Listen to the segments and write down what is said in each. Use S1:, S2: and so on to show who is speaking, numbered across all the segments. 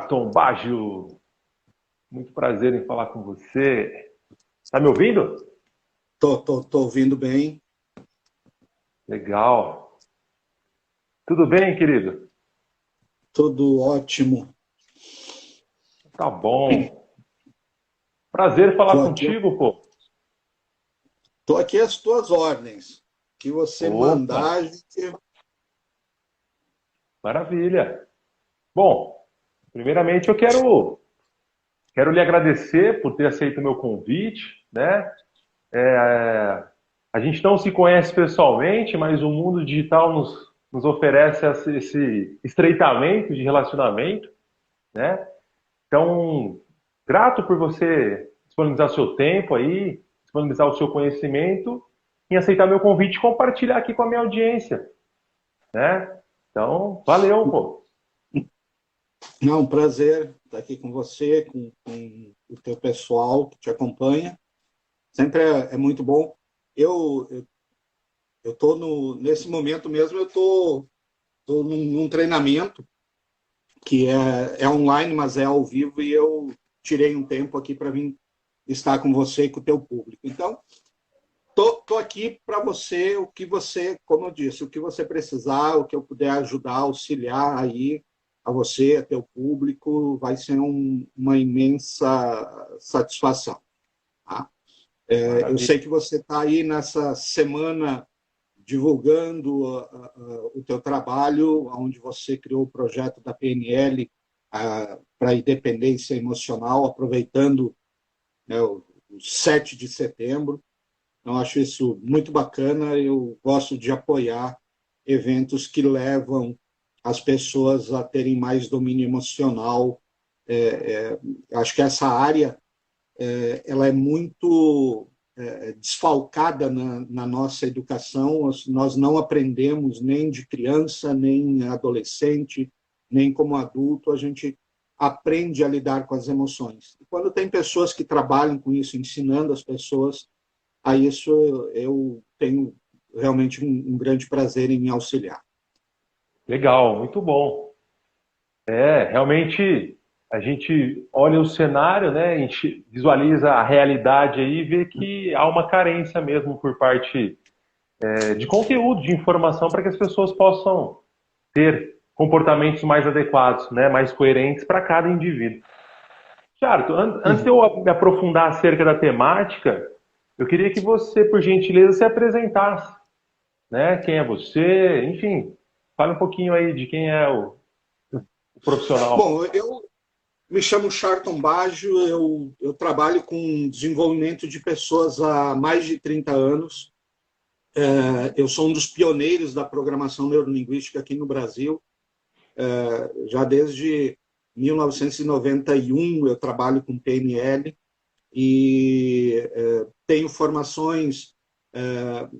S1: Tom Baggio, muito prazer em falar com você. Tá me ouvindo?
S2: Tô ouvindo bem.
S1: Legal. Tudo bem, querido?
S2: Tudo ótimo.
S1: Tá bom. Prazer em falar
S2: Tô aqui,
S1: contigo, pô.
S2: tô aqui às tuas ordens. O que você
S1: Opa,
S2: mandar, a gente...
S1: maravilha. Bom, primeiramente eu quero lhe agradecer por ter aceito o meu convite, né? A gente não se conhece pessoalmente, mas o mundo digital nos oferece esse estreitamento de relacionamento, né? Então, grato por você disponibilizar seu tempo aí, disponibilizar o seu conhecimento em aceitar meu convite e compartilhar aqui com a minha audiência, né? Então, valeu, pô.
S2: Não, um prazer estar aqui com você, com o teu pessoal que te acompanha. Sempre é muito bom. Eu tô nesse momento mesmo, tô num treinamento que é online, mas é ao vivo, e eu tirei um tempo aqui para vir estar com você e com o teu público. Então, tô aqui para você, o que você, como eu disse, o que você precisar, o que eu puder ajudar, auxiliar aí a você, a teu público, vai ser uma imensa satisfação. Tá? Eu
S1: Maravilha.
S2: sei que você está aí nessa semana divulgando o teu trabalho, onde você criou o projeto da PNL para a independência emocional, aproveitando, né, o 7 de setembro. Eu acho isso muito bacana. Eu gosto de apoiar eventos que levam as pessoas a terem mais domínio emocional. Acho que essa área ela é muito desfalcada na nossa educação. Nós não aprendemos nem de criança, nem adolescente, nem como adulto. A gente aprende a lidar com as emoções. E quando tem pessoas que trabalham com isso, ensinando as pessoas a isso, eu tenho realmente um grande prazer em me auxiliar.
S1: Legal, muito bom. Realmente a gente olha o cenário, né? A gente visualiza a realidade aí e vê que há uma carência mesmo por parte de conteúdo, de informação para que as pessoas possam ter comportamentos mais adequados, né, mais coerentes para cada indivíduo. Tiago, antes de
S2: Uhum.
S1: eu me aprofundar acerca da temática, eu queria que você, por gentileza, se apresentasse, né? Quem é você? Enfim, fale um pouquinho aí de quem é o profissional.
S2: Bom, eu me chamo Charton Baggio, eu trabalho com desenvolvimento de pessoas há mais de 30 anos. Eu sou um dos pioneiros da programação neurolinguística aqui no Brasil. Já desde 1991 eu trabalho com PNL e tenho formações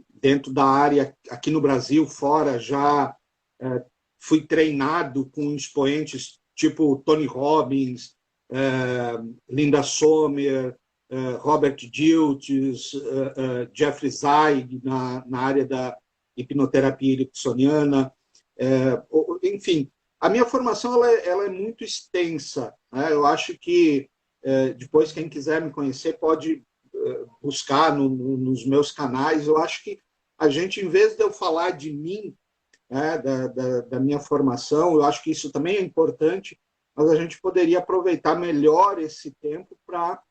S2: dentro da área aqui no Brasil, fora, já fui treinado com expoentes tipo Tony Robbins, Linda Sommer, Robert Dilts, Jeffrey Zeig na área da hipnoterapia ericksoniana. Enfim, a minha formação ela é muito extensa. Né? Eu acho que depois quem quiser me conhecer pode buscar nos meus canais. Eu acho que a gente, em vez de eu falar de mim, né, da minha formação, eu acho que isso também é importante, mas a gente poderia aproveitar melhor esse tempo para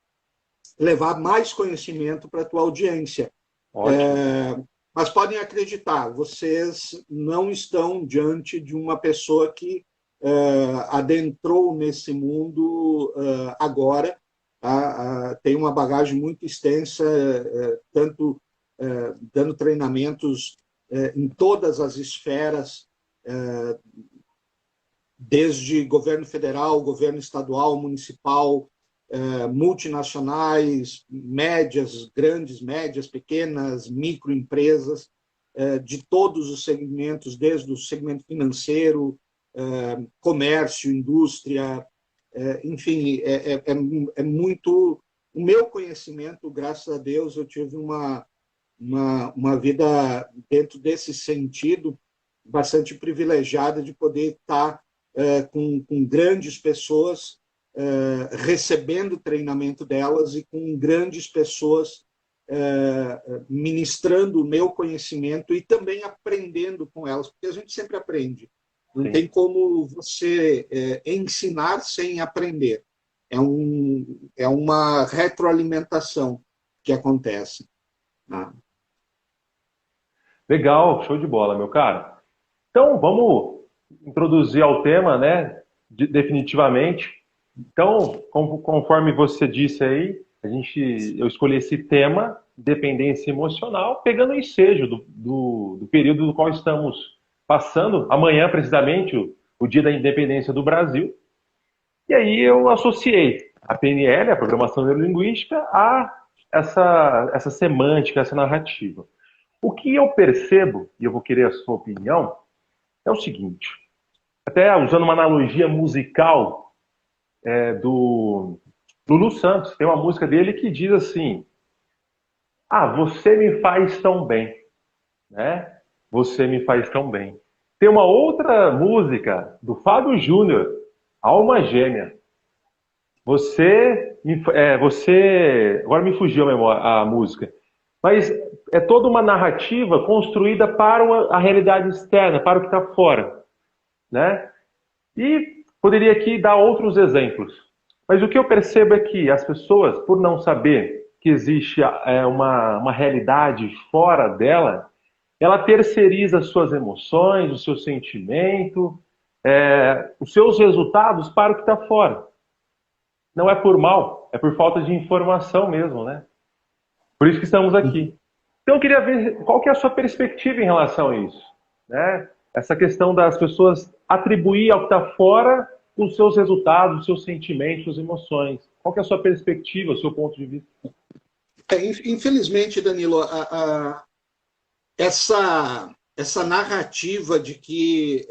S2: levar mais conhecimento para a tua audiência.
S1: Ótimo.
S2: Mas podem acreditar, vocês não estão diante de uma pessoa que adentrou nesse mundo agora. Tá? Tem uma bagagem muito extensa, tanto dando treinamentos em todas as esferas, desde governo federal, governo estadual, municipal, multinacionais, médias, grandes, médias, pequenas, microempresas, de todos os segmentos, desde o segmento financeiro, comércio, indústria, enfim, é muito. O meu conhecimento, graças a Deus, eu tive uma vida dentro desse sentido bastante privilegiada de poder estar com grandes pessoas, recebendo treinamento delas e com grandes pessoas ministrando o meu conhecimento e também aprendendo com elas, porque a gente sempre aprende. Não Sim. Tem como você ensinar sem aprender. É uma retroalimentação que acontece.
S1: Legal, show de bola, meu cara. Então, vamos introduzir ao tema, né, definitivamente. Então, conforme você disse aí, eu escolhi esse tema, dependência emocional, pegando o ensejo do período do qual estamos passando, amanhã, precisamente, o dia da independência do Brasil. E aí eu associei a PNL, a Programação Neurolinguística, a essa semântica, essa narrativa. O que eu percebo, e eu vou querer a sua opinião, é o seguinte, até usando uma analogia musical do Lulu Santos, tem uma música dele que diz assim, você me faz tão bem, né? Você me faz tão bem. Tem uma outra música do Fábio Júnior, Alma Gêmea. Agora me fugiu a música, mas é toda uma narrativa construída para a realidade externa, para o que está fora, né? E poderia aqui dar outros exemplos, mas o que eu percebo é que as pessoas, por não saber que existe uma realidade fora dela, ela terceiriza suas emoções, o seu sentimento, os seus resultados para o que está fora. Não é por mal, é por falta de informação mesmo, né? Por isso que estamos aqui. Então eu queria ver qual que é a sua perspectiva em relação a isso, né? Essa questão das pessoas atribuir ao que está fora os seus resultados, os seus sentimentos, suas emoções. Qual que é a sua perspectiva, o seu ponto de vista?
S2: Infelizmente, Danilo, essa narrativa de que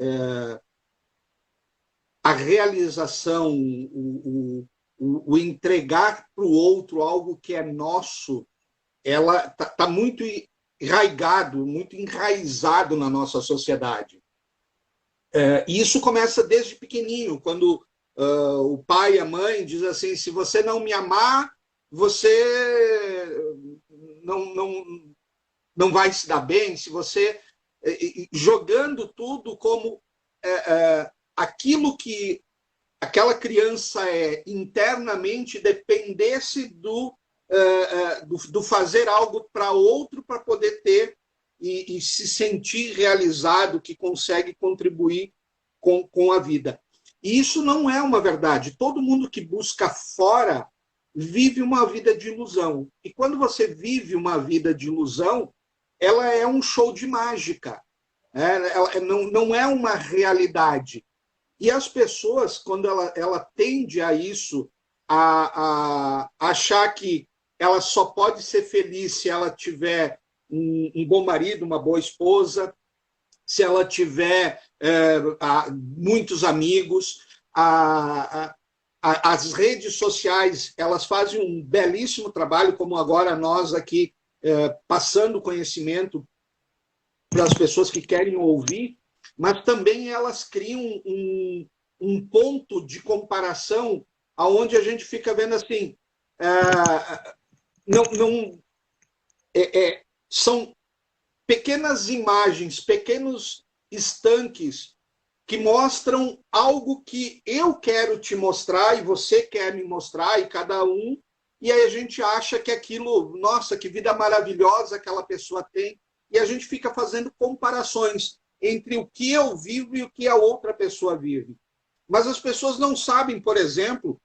S2: a realização, o entregar para o outro algo que é nosso, ela está muito muito enraizado na nossa sociedade. E isso começa desde pequenininho, quando o pai e a mãe dizem assim, se você não me amar, você não vai se dar bem, se você... jogando tudo como aquilo que aquela criança internamente dependesse do fazer algo para outro para poder ter e se sentir realizado, que consegue contribuir com a vida. E isso não é uma verdade. Todo mundo que busca fora vive uma vida de ilusão. E quando você vive uma vida de ilusão, ela é um show de mágica. Não é uma realidade. E as pessoas, quando ela tende a isso, a achar que ela só pode ser feliz se ela tiver um bom marido, uma boa esposa, se ela tiver muitos amigos. As redes sociais, elas fazem um belíssimo trabalho, como agora nós aqui, passando conhecimento para as pessoas que querem ouvir, mas também elas criam um ponto de comparação aonde a gente fica vendo assim, são pequenas imagens, pequenos estanques que mostram algo que eu quero te mostrar e você quer me mostrar, e cada um, e aí a gente acha que aquilo, nossa, que vida maravilhosa aquela pessoa tem, e a gente fica fazendo comparações entre o que eu vivo e o que a outra pessoa vive. Mas as pessoas não sabem, por exemplo,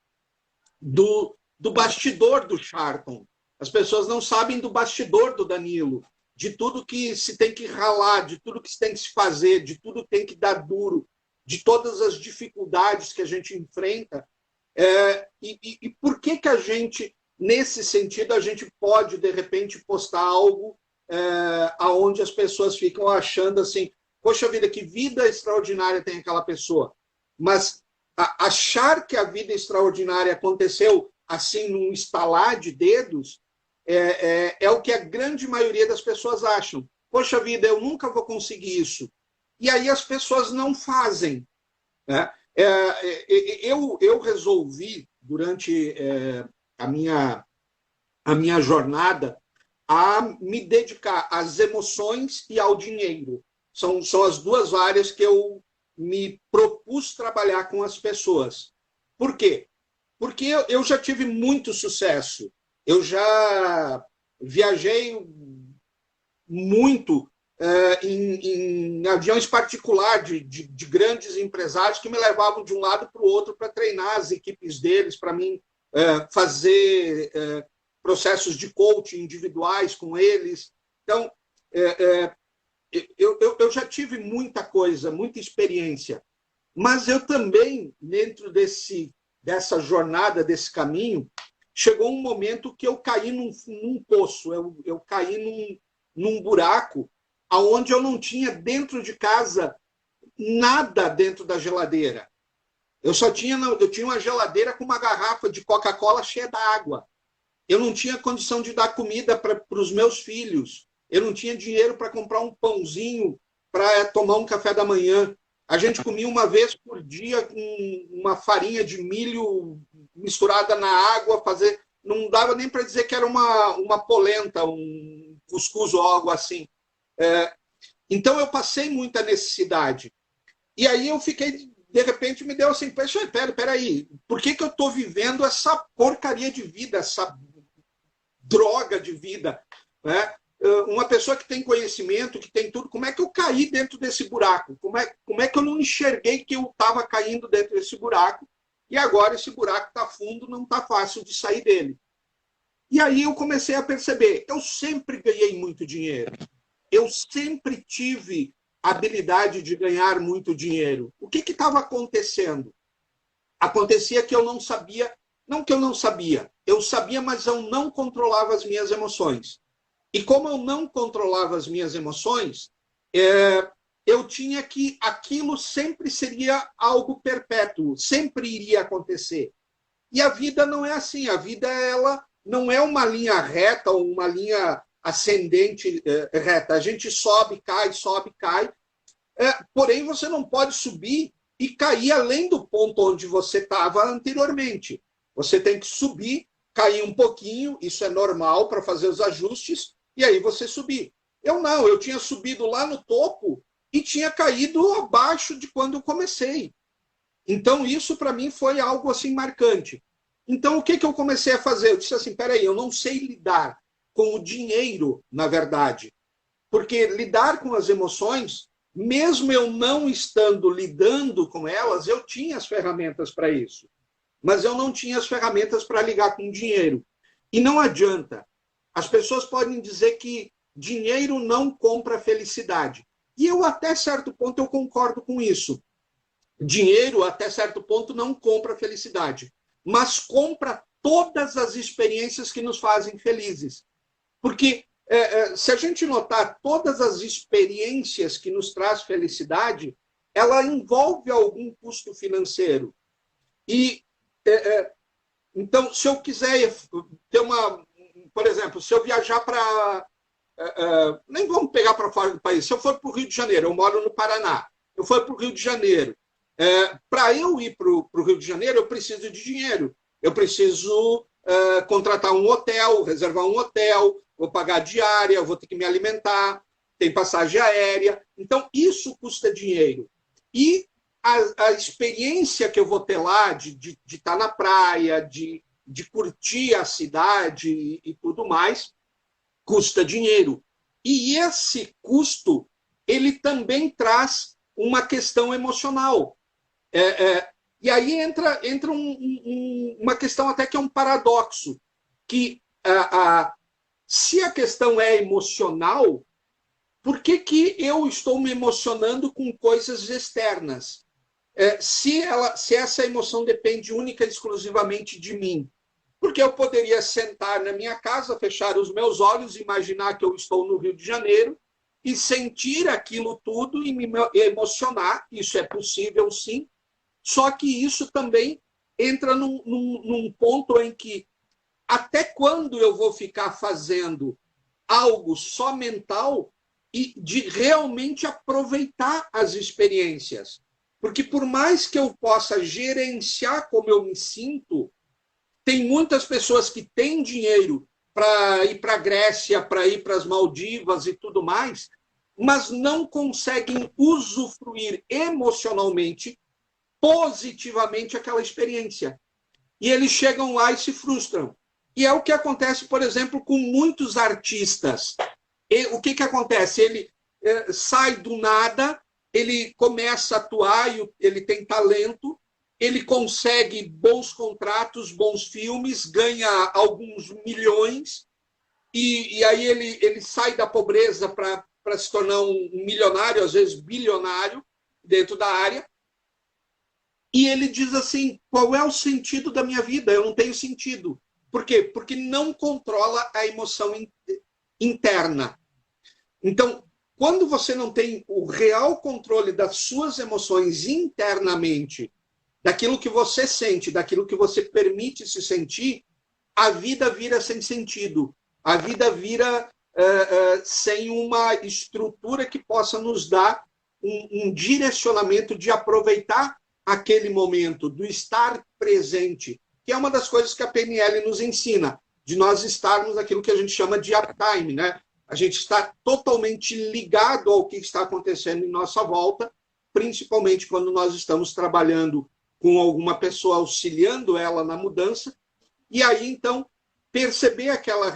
S2: do bastidor do Charlton. As pessoas não sabem do bastidor do Danilo, de tudo que se tem que ralar, de tudo que se tem que se fazer, de tudo que tem que dar duro, de todas as dificuldades que a gente enfrenta. E por que a gente, nesse sentido, a gente pode, de repente, postar algo aonde as pessoas ficam achando assim, poxa vida, que vida extraordinária tem aquela pessoa. Mas achar que a vida extraordinária aconteceu assim num estalar de dedos é o que a grande maioria das pessoas acham. Poxa vida, eu nunca vou conseguir isso. E aí as pessoas não fazem. Né? Eu resolvi, durante a minha jornada, a me dedicar às emoções e ao dinheiro. São as duas áreas que eu me propus trabalhar com as pessoas. Por quê? Porque eu já tive muito sucesso. Eu já viajei muito em aviões particulares de grandes empresários que me levavam de um lado para o outro para treinar as equipes deles, para mim fazer processos de coaching individuais com eles. Então, eu já tive muita coisa, muita experiência, mas eu também, dentro dessa jornada, desse caminho, chegou um momento que eu caí num poço, eu caí num buraco onde eu não tinha dentro de casa nada dentro da geladeira. Eu tinha uma geladeira com uma garrafa de Coca-Cola cheia d'água. Eu não tinha condição de dar comida para os meus filhos. Eu não tinha dinheiro para comprar um pãozinho para tomar um café da manhã. A gente comia uma vez por dia com uma farinha de milho misturada na água, não dava nem para dizer que era uma polenta, um cuscuz ou algo assim. Então eu passei muita necessidade. E aí eu fiquei, de repente, me deu assim, peraí, por que eu estou vivendo essa porcaria de vida, essa droga de vida? Né? Uma pessoa que tem conhecimento, que tem tudo, como é que eu caí dentro desse buraco? Como é que eu não enxerguei que eu estava caindo dentro desse buraco e agora esse buraco está fundo, não está fácil de sair dele? E aí eu comecei a perceber, eu sempre ganhei muito dinheiro, eu sempre tive a habilidade de ganhar muito dinheiro. O que estava acontecendo? Acontecia que eu não sabia, não que eu não sabia, eu sabia, mas eu não controlava as minhas emoções. E como eu não controlava as minhas emoções, eu tinha que aquilo sempre seria algo perpétuo, sempre iria acontecer. E a vida não é assim, a vida ela não é uma linha reta ou uma linha ascendente reta. A gente sobe, cai, porém você não pode subir e cair além do ponto onde você estava anteriormente. Você tem que subir, cair um pouquinho, isso é normal para fazer os ajustes, e aí você subir. Eu tinha subido lá no topo e tinha caído abaixo de quando eu comecei. Então isso para mim foi algo assim marcante. Então o que eu comecei a fazer? Eu disse assim, peraí, eu não sei lidar com o dinheiro, na verdade. Porque lidar com as emoções, mesmo eu não estando lidando com elas, eu tinha as ferramentas para isso. Mas eu não tinha as ferramentas para lidar com dinheiro. E não adianta. As pessoas podem dizer que dinheiro não compra felicidade. E eu, até certo ponto, eu concordo com isso. Dinheiro, até certo ponto, não compra felicidade. Mas compra todas as experiências que nos fazem felizes. Porque se a gente notar todas as experiências que nos traz felicidade, ela envolve algum custo financeiro. E então, se eu quiser ter por exemplo, se eu viajar para nem vamos pegar para fora do país, se eu for para o Rio de Janeiro, eu moro no Paraná, eu for para o Rio de Janeiro, para eu ir para o Rio de Janeiro, eu preciso de dinheiro, eu preciso contratar um hotel, reservar um hotel, vou pagar diária, vou ter que me alimentar, tem passagem aérea. Então, isso custa dinheiro. E a experiência que eu vou ter lá de estar na praia, de curtir a cidade e tudo mais, custa dinheiro. E esse custo, ele também traz uma questão emocional. E aí entra uma questão até que é um paradoxo, que se a questão é emocional, por que eu estou me emocionando com coisas externas? Se essa emoção depende única e exclusivamente de mim. Porque eu poderia sentar na minha casa, fechar os meus olhos, imaginar que eu estou no Rio de Janeiro e sentir aquilo tudo e me emocionar. Isso é possível, sim. Só que isso também entra num ponto em que até quando eu vou ficar fazendo algo só mental e de realmente aproveitar as experiências? Porque por mais que eu possa gerenciar como eu me sinto, tem muitas pessoas que têm dinheiro para ir para a Grécia, para ir para as Maldivas e tudo mais, mas não conseguem usufruir emocionalmente, positivamente aquela experiência. E eles chegam lá e se frustram. E é o que acontece, por exemplo, com muitos artistas. E o que acontece? Ele sai do nada, ele começa a atuar, ele tem talento, ele consegue bons contratos, bons filmes, ganha alguns milhões, e aí ele sai da pobreza para se tornar um milionário, às vezes bilionário, dentro da área, e ele diz assim, qual é o sentido da minha vida? Eu não tenho sentido. Por quê? Porque não controla a emoção interna. Então, quando você não tem o real controle das suas emoções internamente, daquilo que você sente, daquilo que você permite se sentir, a vida vira sem sentido. A vida vira sem uma estrutura que possa nos dar um direcionamento de aproveitar aquele momento, do estar presente, que é uma das coisas que a PNL nos ensina, de nós estarmos naquilo que a gente chama de uptime, né? A gente está totalmente ligado ao que está acontecendo em nossa volta, principalmente quando nós estamos trabalhando com alguma pessoa, auxiliando ela na mudança, e aí, então, perceber aquela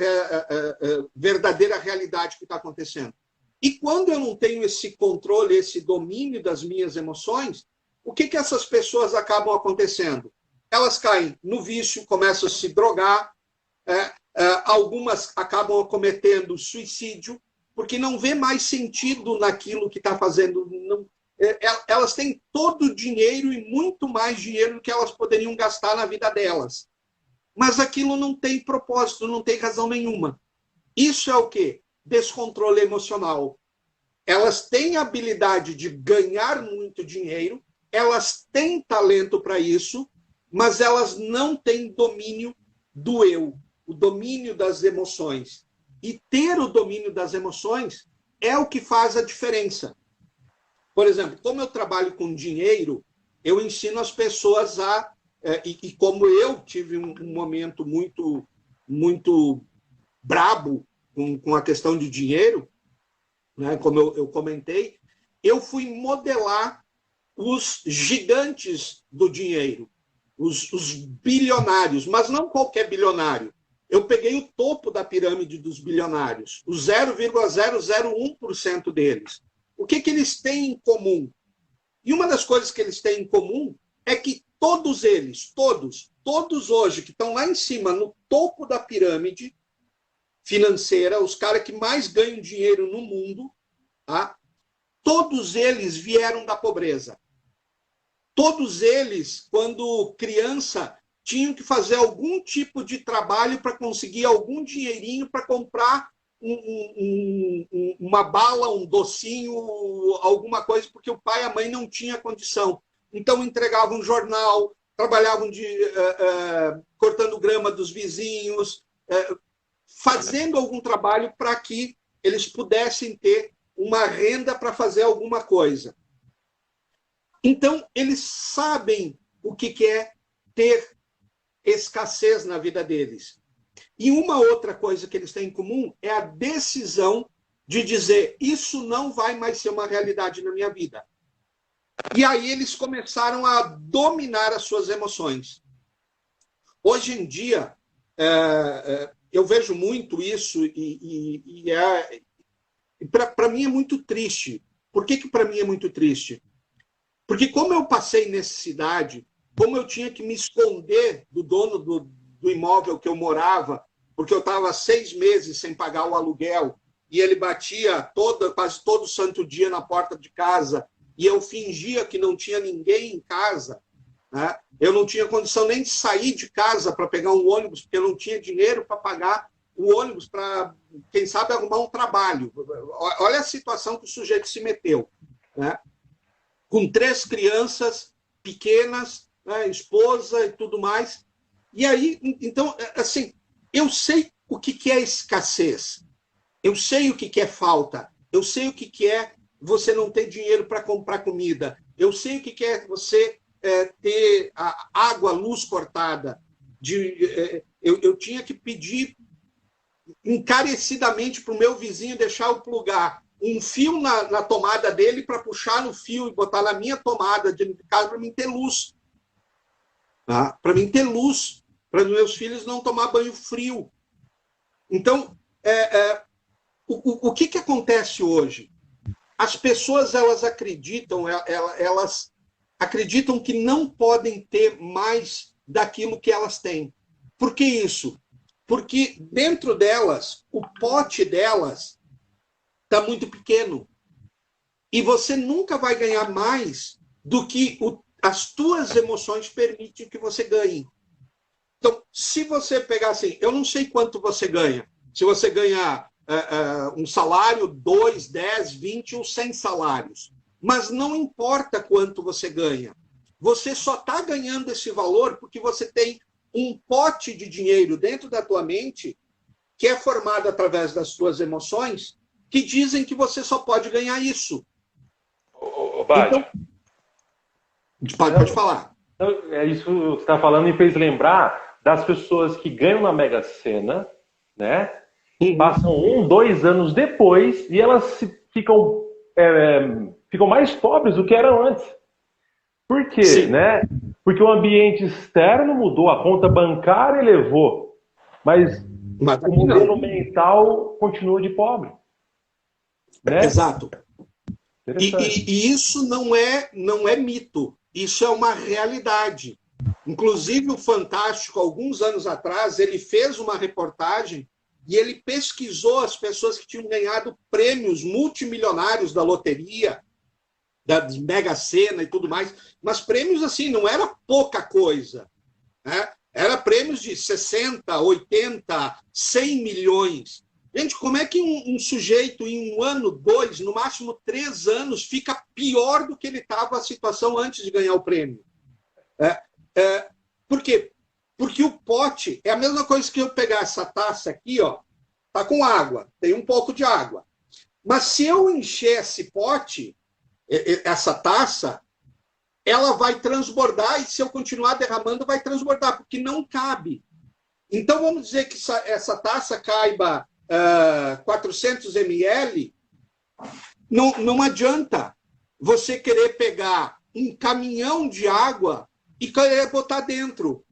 S2: verdadeira realidade que está acontecendo. E quando eu não tenho esse controle, esse domínio das minhas emoções, o que essas pessoas acabam acontecendo? Elas caem no vício, começam a se drogar, algumas acabam cometendo suicídio, porque não vê mais sentido naquilo que está fazendo. Não, elas têm todo o dinheiro e muito mais dinheiro do que elas poderiam gastar na vida delas. Mas aquilo não tem propósito, não tem razão nenhuma. Isso é o quê? Descontrole emocional. Elas têm a habilidade de ganhar muito dinheiro, elas têm talento para isso, mas elas não têm domínio do eu, o domínio das emoções. E ter o domínio das emoções é o que faz a diferença. Por exemplo, como eu trabalho com dinheiro, eu ensino as pessoas a... E como eu tive um momento muito brabo com a questão de dinheiro, né, como eu comentei, eu fui modelar os gigantes do dinheiro, os bilionários, mas não qualquer bilionário. Eu peguei o topo da pirâmide dos bilionários, o 0,001% deles. O que eles têm em comum? E uma das coisas que eles têm em comum é que todos eles, todos hoje que estão lá em cima, no topo da pirâmide financeira, os caras que mais ganham dinheiro no mundo, tá? Todos eles vieram da pobreza. Todos eles, quando criança, tinham que fazer algum tipo de trabalho para conseguir algum dinheirinho para comprar uma bala, um docinho, alguma coisa, porque o pai e a mãe não tinham condição. Então, entregavam um jornal, trabalhavam cortando grama dos vizinhos, fazendo algum trabalho para que eles pudessem ter uma renda para fazer alguma coisa. Então, eles sabem o que é ter escassez na vida deles. E uma outra coisa que eles têm em comum é a decisão de dizer: isso não vai mais ser uma realidade na minha vida. E aí eles começaram a dominar as suas emoções. Hoje em dia, eu vejo muito isso e para mim é muito triste. Por que para mim é muito triste? Porque como eu passei necessidade, como eu tinha que me esconder do dono do imóvel que eu morava, porque eu estava 6 meses sem pagar o aluguel, e ele batia quase todo santo dia na porta de casa, e eu fingia que não tinha ninguém em casa, né? Eu não tinha condição nem de sair de casa para pegar um ônibus, porque eu não tinha dinheiro para pagar o ônibus para, quem sabe, arrumar um trabalho. Olha a situação que o sujeito se meteu, né? Com 3 crianças pequenas, né, esposa e tudo mais. E aí, então, assim, eu sei o que é escassez, eu sei o que é falta, eu sei o que é você não ter dinheiro para comprar comida, Eu sei o que é você ter a água, a luz cortada. Eu tinha que pedir encarecidamente para o meu vizinho deixar eu plugar um fio na tomada dele para puxar no fio e botar na minha tomada de casa para mim ter luz. Tá? Para mim ter luz, para os meus filhos não tomar banho frio. Então, o que acontece hoje? As pessoas elas acreditam que não podem ter mais daquilo que elas têm. Por que isso? Porque dentro delas, o pote delas está muito pequeno. E você nunca vai ganhar mais do que as tuas emoções permitem que você ganhe. Então, se você pegar assim, eu não sei quanto você ganha. Se você ganhar um salário, 2, 10, 20 ou 100 salários. Mas não importa quanto você ganha. Você só está ganhando esse valor porque você tem um pote de dinheiro dentro da tua mente que é formado através das tuas emoções que dizem que você só pode ganhar isso.
S1: Bádio,
S2: então, pode falar.
S1: É isso que você está falando e fez lembrar das pessoas que ganham na Mega Sena, né? Passam 1, 2 anos depois e elas ficam mais pobres do que eram antes. Por quê?
S2: Sim.
S1: Né? Porque o ambiente externo mudou, a conta bancária elevou, mas o modelo mental continua de pobre. Né?
S2: Exato. E isso não é mito, isso é uma realidade. Inclusive o Fantástico, alguns anos atrás, ele fez uma reportagem e ele pesquisou as pessoas que tinham ganhado prêmios multimilionários da loteria, da Mega Sena e tudo mais, mas prêmios assim, não era pouca coisa, né? Era prêmios de 60, 80, 100 milhões. Gente, como é que um sujeito em 1 ano, 2, no máximo 3 anos, fica pior do que ele estava a situação antes de ganhar o prêmio? Por quê? Porque o pote é a mesma coisa que eu pegar essa taça aqui, ó, tá com água, tem um pouco de água. Mas se eu encher esse pote, essa taça, ela vai transbordar e se eu continuar derramando, vai transbordar, porque não cabe. Então, vamos dizer que essa taça caiba 400 ml, não adianta você querer pegar um caminhão de água e querer botar dentro.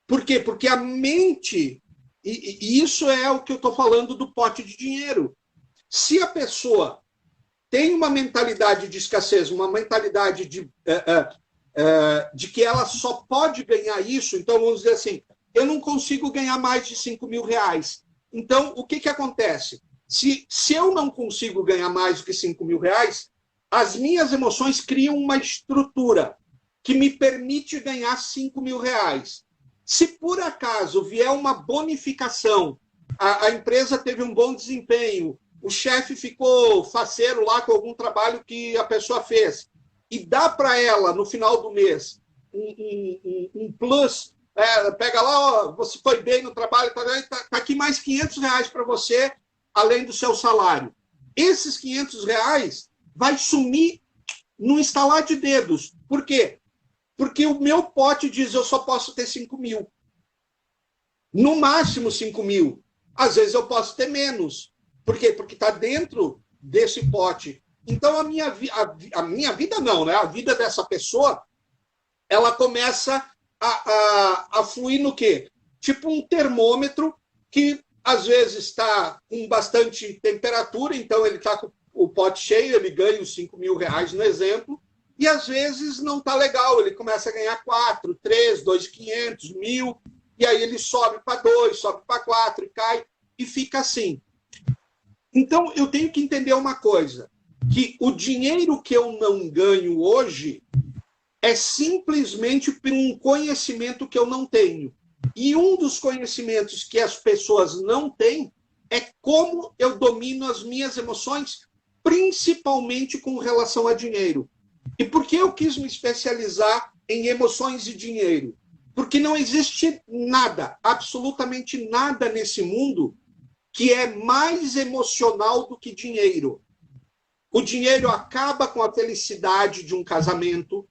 S2: Por quê? Porque a mente, e isso é o que eu estou falando do pote de dinheiro. Se a pessoa tem uma mentalidade de escassez, uma mentalidade de que ela só pode ganhar isso, então vamos dizer assim, eu não consigo ganhar mais de 5 mil reais. Então, o que acontece? Se eu não consigo ganhar mais do que 5 mil reais, as minhas emoções criam uma estrutura que me permite ganhar 5 mil reais. Se por acaso vier uma bonificação, a empresa teve um bom desempenho, o chefe ficou faceiro lá com algum trabalho que a pessoa fez, e dá para ela, no final do mês, um plus, pega lá, ó, você foi bem no trabalho, tá aqui mais 500 reais para você, além do seu salário. Esses 500 reais vai sumir no estalar de dedos. Por quê? Porque o meu pote diz eu só posso ter 5 mil. No máximo 5 mil. Às vezes eu posso ter menos. Por quê? Porque está dentro desse pote. Então a minha vida não, né? A vida dessa pessoa, ela começa a fluir no quê? Tipo um termômetro que às vezes está com bastante temperatura, então ele está com o pote cheio, ele ganha os 5 mil reais no exemplo, e às vezes não está legal, ele começa a ganhar 4, 3, 2.500, 1.000, e aí ele sobe para 2, sobe para 4 e cai, e fica assim. Então, eu tenho que entender uma coisa, que o dinheiro que eu não ganho hoje é simplesmente por um conhecimento que eu não tenho. E um dos conhecimentos que as pessoas não têm é como eu domino as minhas emoções, principalmente com relação a dinheiro. E por que eu quis me especializar em emoções e dinheiro? Porque não existe nada, absolutamente nada nesse mundo que é mais emocional do que dinheiro. O dinheiro acaba com a felicidade de um casamento.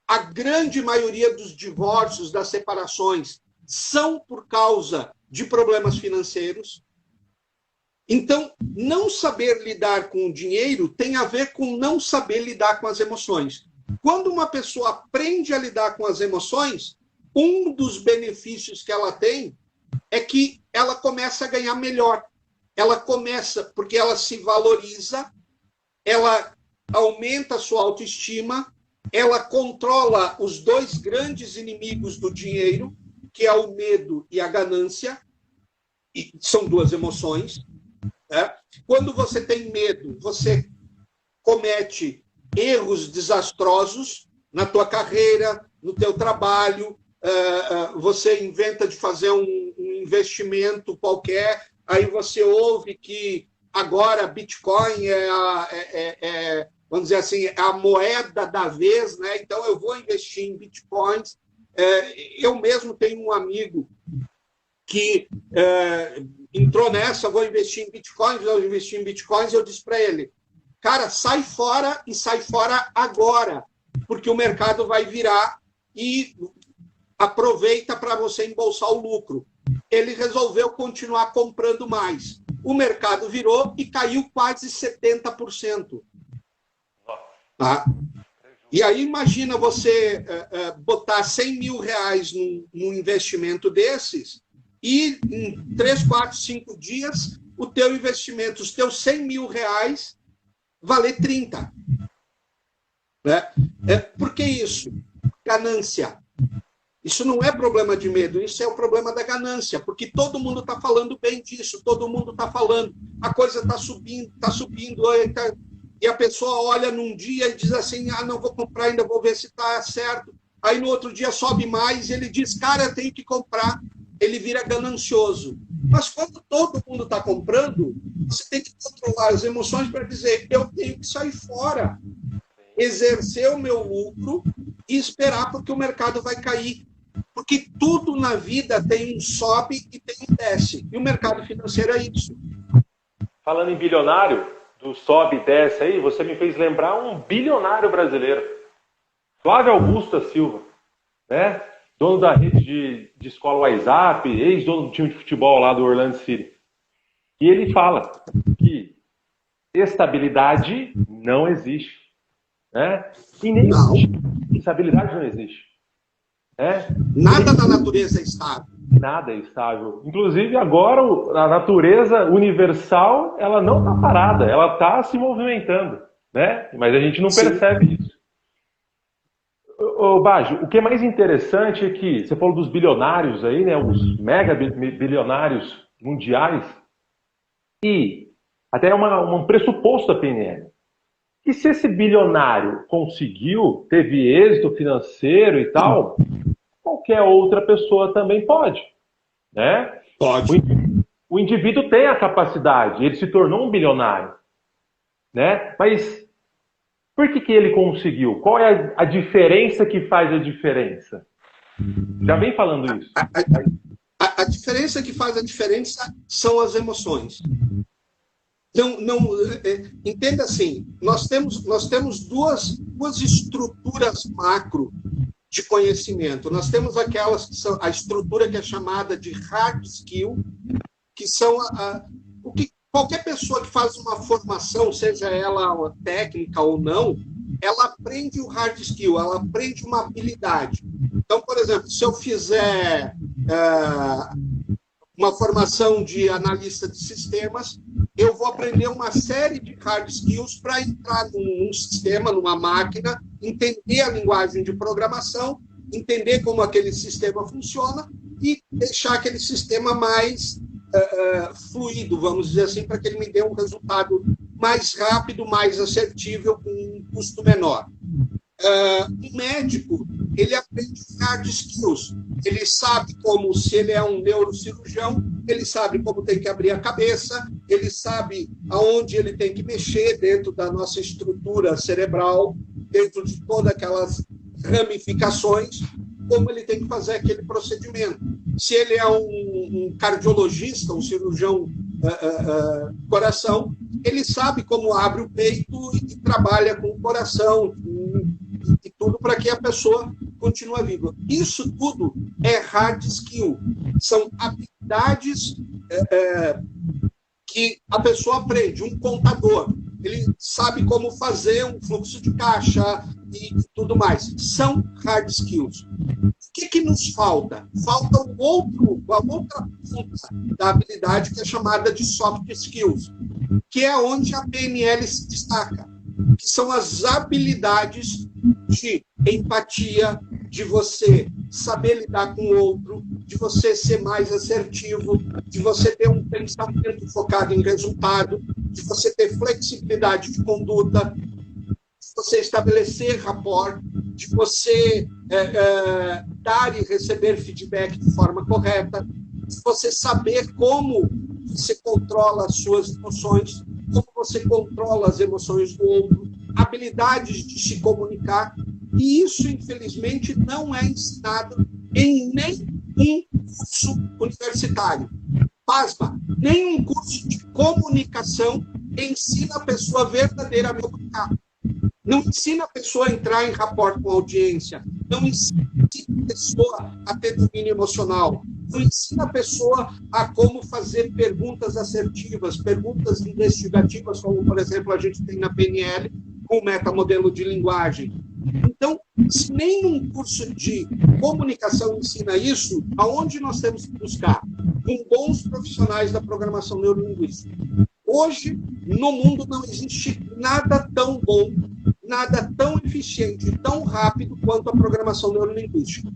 S2: A grande maioria dos divórcios, das separações, são por causa de problemas financeiros. Então, não saber lidar com o dinheiro tem a ver com não saber lidar com as emoções. Quando uma pessoa aprende a lidar com as emoções, um dos benefícios que ela tem é que ela começa a ganhar melhor. Ela começa, porque ela se valoriza, ela aumenta a sua autoestima, ela controla os dois grandes inimigos do dinheiro, que é o medo e a ganância, e são duas emoções. Né? Quando você tem medo, você comete erros desastrosos na tua carreira, no teu trabalho, você inventa de fazer um investimento qualquer, aí você ouve que agora Bitcoin vamos dizer assim, é a moeda da vez, né? Então eu vou investir em Bitcoins. Eu mesmo tenho um amigo que entrou nessa, vou investir em Bitcoins, eu disse para ele, cara, sai fora e sai fora agora, porque o mercado vai virar e aproveita para você embolsar o lucro. Ele resolveu continuar comprando mais. O mercado virou e caiu quase 70%. Tá? E aí imagina você botar 100 mil reais num investimento desses e em 3, 4, 5 dias o teu investimento, os teus 100 mil reais valer 30. Né? Por que isso? Ganância. Isso não é problema de medo, isso é o problema da ganância, porque todo mundo está falando bem disso, todo mundo está falando, a coisa está subindo, e a pessoa olha num dia e diz assim, não vou comprar, ainda vou ver se está certo. Aí no outro dia sobe mais e ele diz, cara, eu tenho que comprar. Ele vira ganancioso. Mas quando todo mundo está comprando, você tem que controlar as emoções para dizer, eu tenho que sair fora, exercer o meu lucro e esperar porque o mercado vai cair. Porque tudo na vida tem um sobe e tem um desce. E o mercado financeiro é isso.
S1: Falando em bilionário, do sobe e desce aí, você me fez lembrar um bilionário brasileiro. Flávio Augusto da Silva, né? Dono da rede de escola WhatsApp, ex-dono do time de futebol lá do Orlando City. E ele fala que estabilidade não existe. Né? E nem estabilidade não existe. Né?
S2: Nada na natureza é estável.
S1: Nada é estável. Inclusive, agora, a natureza universal, ela não está parada, ela está se movimentando. Né? Mas a gente não percebe isso. Ô, Baggio, o que é mais interessante é que você falou dos bilionários aí, né? Os mega bilionários mundiais, e até um pressuposto da PNL. E se esse bilionário conseguiu, teve êxito financeiro e tal, qualquer outra pessoa também pode. Né?
S2: Pode.
S1: O indivíduo tem a capacidade, ele se tornou um bilionário. Né? Mas por que ele conseguiu? Qual é a diferença que faz a diferença? Já vem falando isso.
S2: A diferença que faz a diferença são as emoções. Entenda assim, nós temos duas estruturas macro de conhecimento. Nós temos aquelas que são a estrutura que é chamada de hard skill, que são o que qualquer pessoa que faz uma formação, seja ela uma técnica ou não, ela aprende o hard skill, ela aprende uma habilidade. Então, por exemplo, se eu fizer uma formação de analista de sistemas, eu vou aprender uma série de hard skills para entrar num sistema, numa máquina, entender a linguagem de programação, entender como aquele sistema funciona e deixar aquele sistema mais fluido, vamos dizer assim, para que ele me dê um resultado mais rápido, mais assertível, com um custo menor. O médico, ele aprende hard skills. Ele sabe como, se ele é um neurocirurgião, ele sabe como tem que abrir a cabeça, ele sabe aonde ele tem que mexer dentro da nossa estrutura cerebral, dentro de todas aquelas ramificações, como ele tem que fazer aquele procedimento. Se ele é um cardiologista, um cirurgião coração, ele sabe como abre o peito e trabalha com o coração e tudo para que a pessoa continue viva. Isso tudo é hard skill. São habilidades que a pessoa aprende. Um contador, ele sabe como fazer um fluxo de caixa e tudo mais. São hard skills. O que nos falta? Falta a outra ponta da habilidade, que é chamada de soft skills, que é onde a PNL se destaca, que são as habilidades de empatia, de você saber lidar com o outro, de você ser mais assertivo, de você ter um pensamento focado em resultado, de você ter flexibilidade de conduta, de você estabelecer rapport, de você dar e receber feedback de forma correta, de você saber como você controla as suas emoções, como você controla as emoções do outro, habilidades de se comunicar. E isso, infelizmente, não é ensinado em nenhum curso universitário. Pasma, nenhum curso de comunicação ensina a pessoa verdadeiramente a comunicar. Não ensina a pessoa a entrar em rapport com a audiência. Não ensina a pessoa a ter domínio emocional. Não ensina a pessoa a como fazer perguntas assertivas, perguntas investigativas, como, por exemplo, a gente tem na PNL, com o metamodelo de linguagem. Então, se nenhum curso de comunicação ensina isso, aonde nós temos que buscar? Com bons profissionais da programação neurolinguística. Hoje, no mundo, não existe nada tão bom, nada tão eficiente, tão rápido quanto a programação neurolinguística.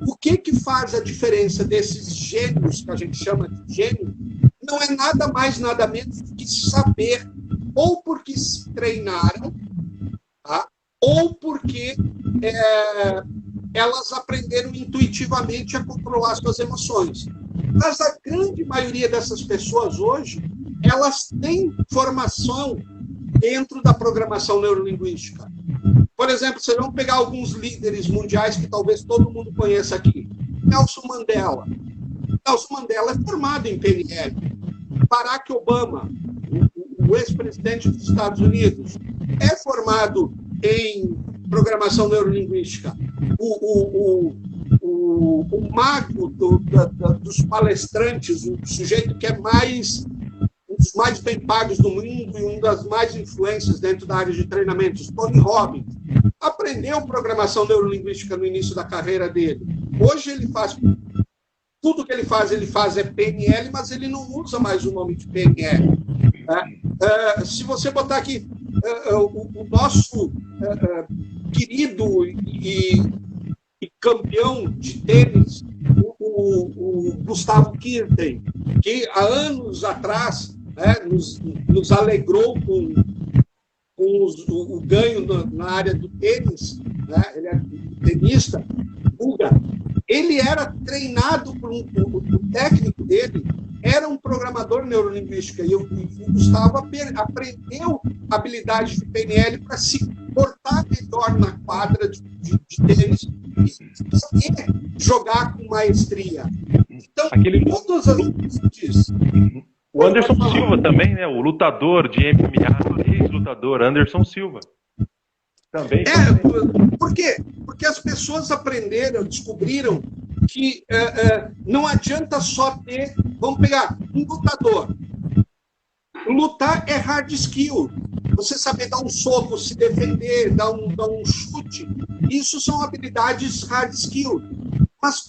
S2: O que faz a diferença desses gênios, que a gente chama de gênio, não é nada mais, nada menos do que saber, ou porque se treinaram, tá? Ou porque elas aprenderam intuitivamente a controlar suas emoções. Mas a grande maioria dessas pessoas hoje, elas têm formação dentro da programação neurolinguística. Por exemplo, vocês vão pegar alguns líderes mundiais que talvez todo mundo conheça aqui. Nelson Mandela. Nelson Mandela é formado em PNL. Barack Obama, o ex-presidente dos Estados Unidos, é formado em programação neurolinguística. O mago dos palestrantes, o sujeito que é um dos mais bem pagos do mundo e uma das mais influências dentro da área de treinamentos, Tony Robbins, aprendeu programação neurolinguística no início da carreira dele. Hoje ele faz tudo que ele faz é PNL, mas ele não usa mais o nome de PNL. Se você botar aqui o nosso querido e campeão de tênis, o Gustavo Kirten, que há anos atrás nos alegrou com o ganho na área do tênis, né? Ele é tenista, Guga. Ele era treinado por o técnico dele, era um programador neurolinguístico, e o Gustavo aprendeu habilidade de PNL para se portar melhor na quadra de tênis e saber jogar com maestria. Então, todas as coisas.
S1: O Anderson Silva também, né? O lutador de MMA, ex-lutador Anderson Silva. Também.
S2: Por quê? Porque as pessoas aprenderam, descobriram que não adianta só ter... Vamos pegar um lutador. Lutar é hard skill. Você saber dar um soco, se defender, dar um chute. Isso são habilidades hard skill. Mas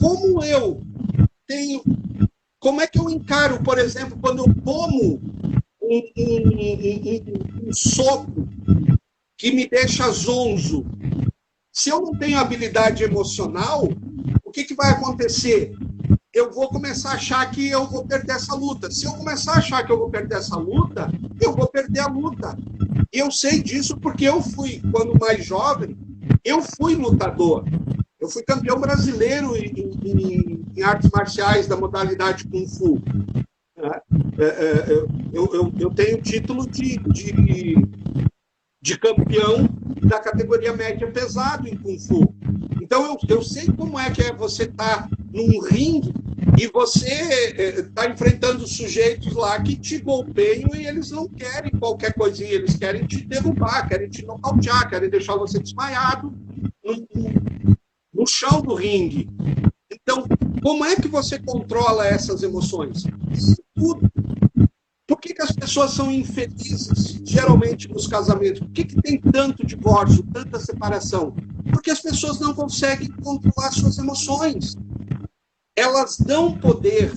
S2: como é que eu encaro, por exemplo, quando eu tomo um soco que me deixa zonzo? Se eu não tenho habilidade emocional, o que vai acontecer? Eu vou começar a achar que eu vou perder essa luta. Se eu começar a achar que eu vou perder essa luta, eu vou perder a luta. E eu sei disso porque eu fui, quando mais jovem, eu fui lutador. Eu fui campeão brasileiro em artes marciais da modalidade Kung Fu. Eu tenho título de campeão da categoria média pesado em Kung Fu. Então, eu sei como é que é você estar num ringue E você está enfrentando sujeitos lá que te golpeiam e eles não querem qualquer coisinha, eles querem te derrubar, querem te nocautear, querem deixar você desmaiado no chão do ringue. Então, como é que você controla essas emoções? Tudo. Por que as pessoas são infelizes, geralmente, nos casamentos? Por que tem tanto divórcio, tanta separação? Porque as pessoas não conseguem controlar suas emoções. Elas dão poder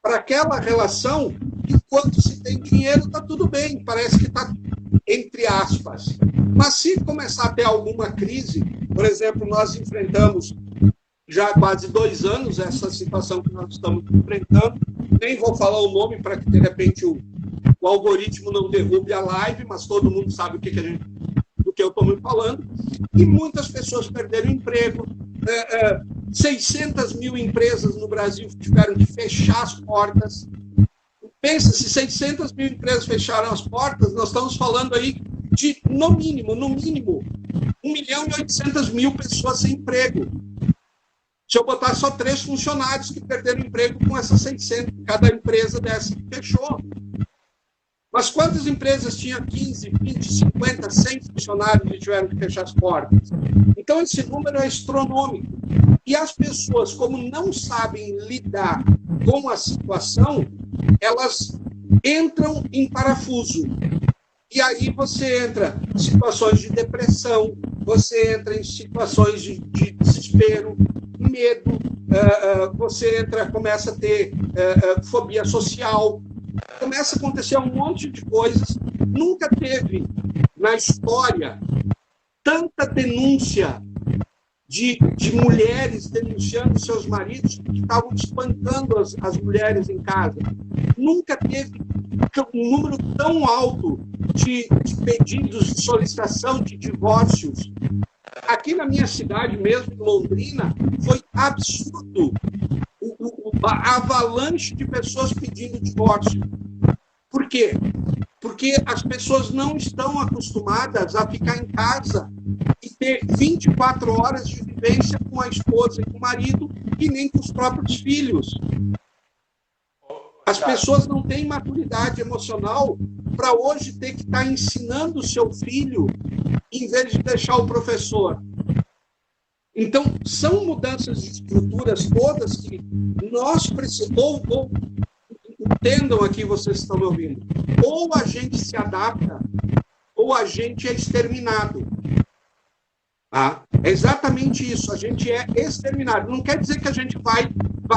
S2: para aquela relação, enquanto se tem dinheiro, está tudo bem, parece que está entre aspas. Mas se começar a ter alguma crise, por exemplo, nós enfrentamos já há quase 2 anos essa situação que nós estamos enfrentando, nem vou falar o nome para que, de repente, o algoritmo não derrube a live, mas todo mundo sabe do que eu estou me falando, e muitas pessoas perderam emprego, 600 mil empresas no Brasil tiveram que fechar as portas. Pensa, se 600 mil empresas fecharam as portas, nós estamos falando aí de, no mínimo, 1.800.000 pessoas sem emprego. Se eu botar só 3 funcionários que perderam emprego com essas 600, cada empresa dessa que fechou. Mas quantas empresas tinham 15, 20, 50, 100 funcionários e tiveram que fechar as portas? Então, esse número é astronômico. E as pessoas, como não sabem lidar com a situação, elas entram em parafuso. E aí você entra em situações de depressão, você entra em situações de desespero, medo, você começa a ter fobia social, começa a acontecer um monte de coisas. Nunca teve na história tanta denúncia de mulheres denunciando seus maridos que estavam espancando as mulheres em casa. Nunca teve um número tão alto de pedidos de solicitação de divórcios. Aqui na minha cidade mesmo, em Londrina, foi absurdo a avalanche de pessoas pedindo divórcio. Por quê? Porque as pessoas não estão acostumadas a ficar em casa e ter 24 horas de vivência com a esposa e com o marido e nem com os próprios filhos. As pessoas não têm maturidade emocional para hoje ter que estar ensinando o seu filho em vez de deixar o professor. Então, são mudanças de estruturas todas que nós precisamos, ou entendam aqui, vocês estão me ouvindo, ou a gente se adapta, ou a gente é exterminado. Ah, é exatamente isso, a gente é exterminado. Não quer dizer que a gente vai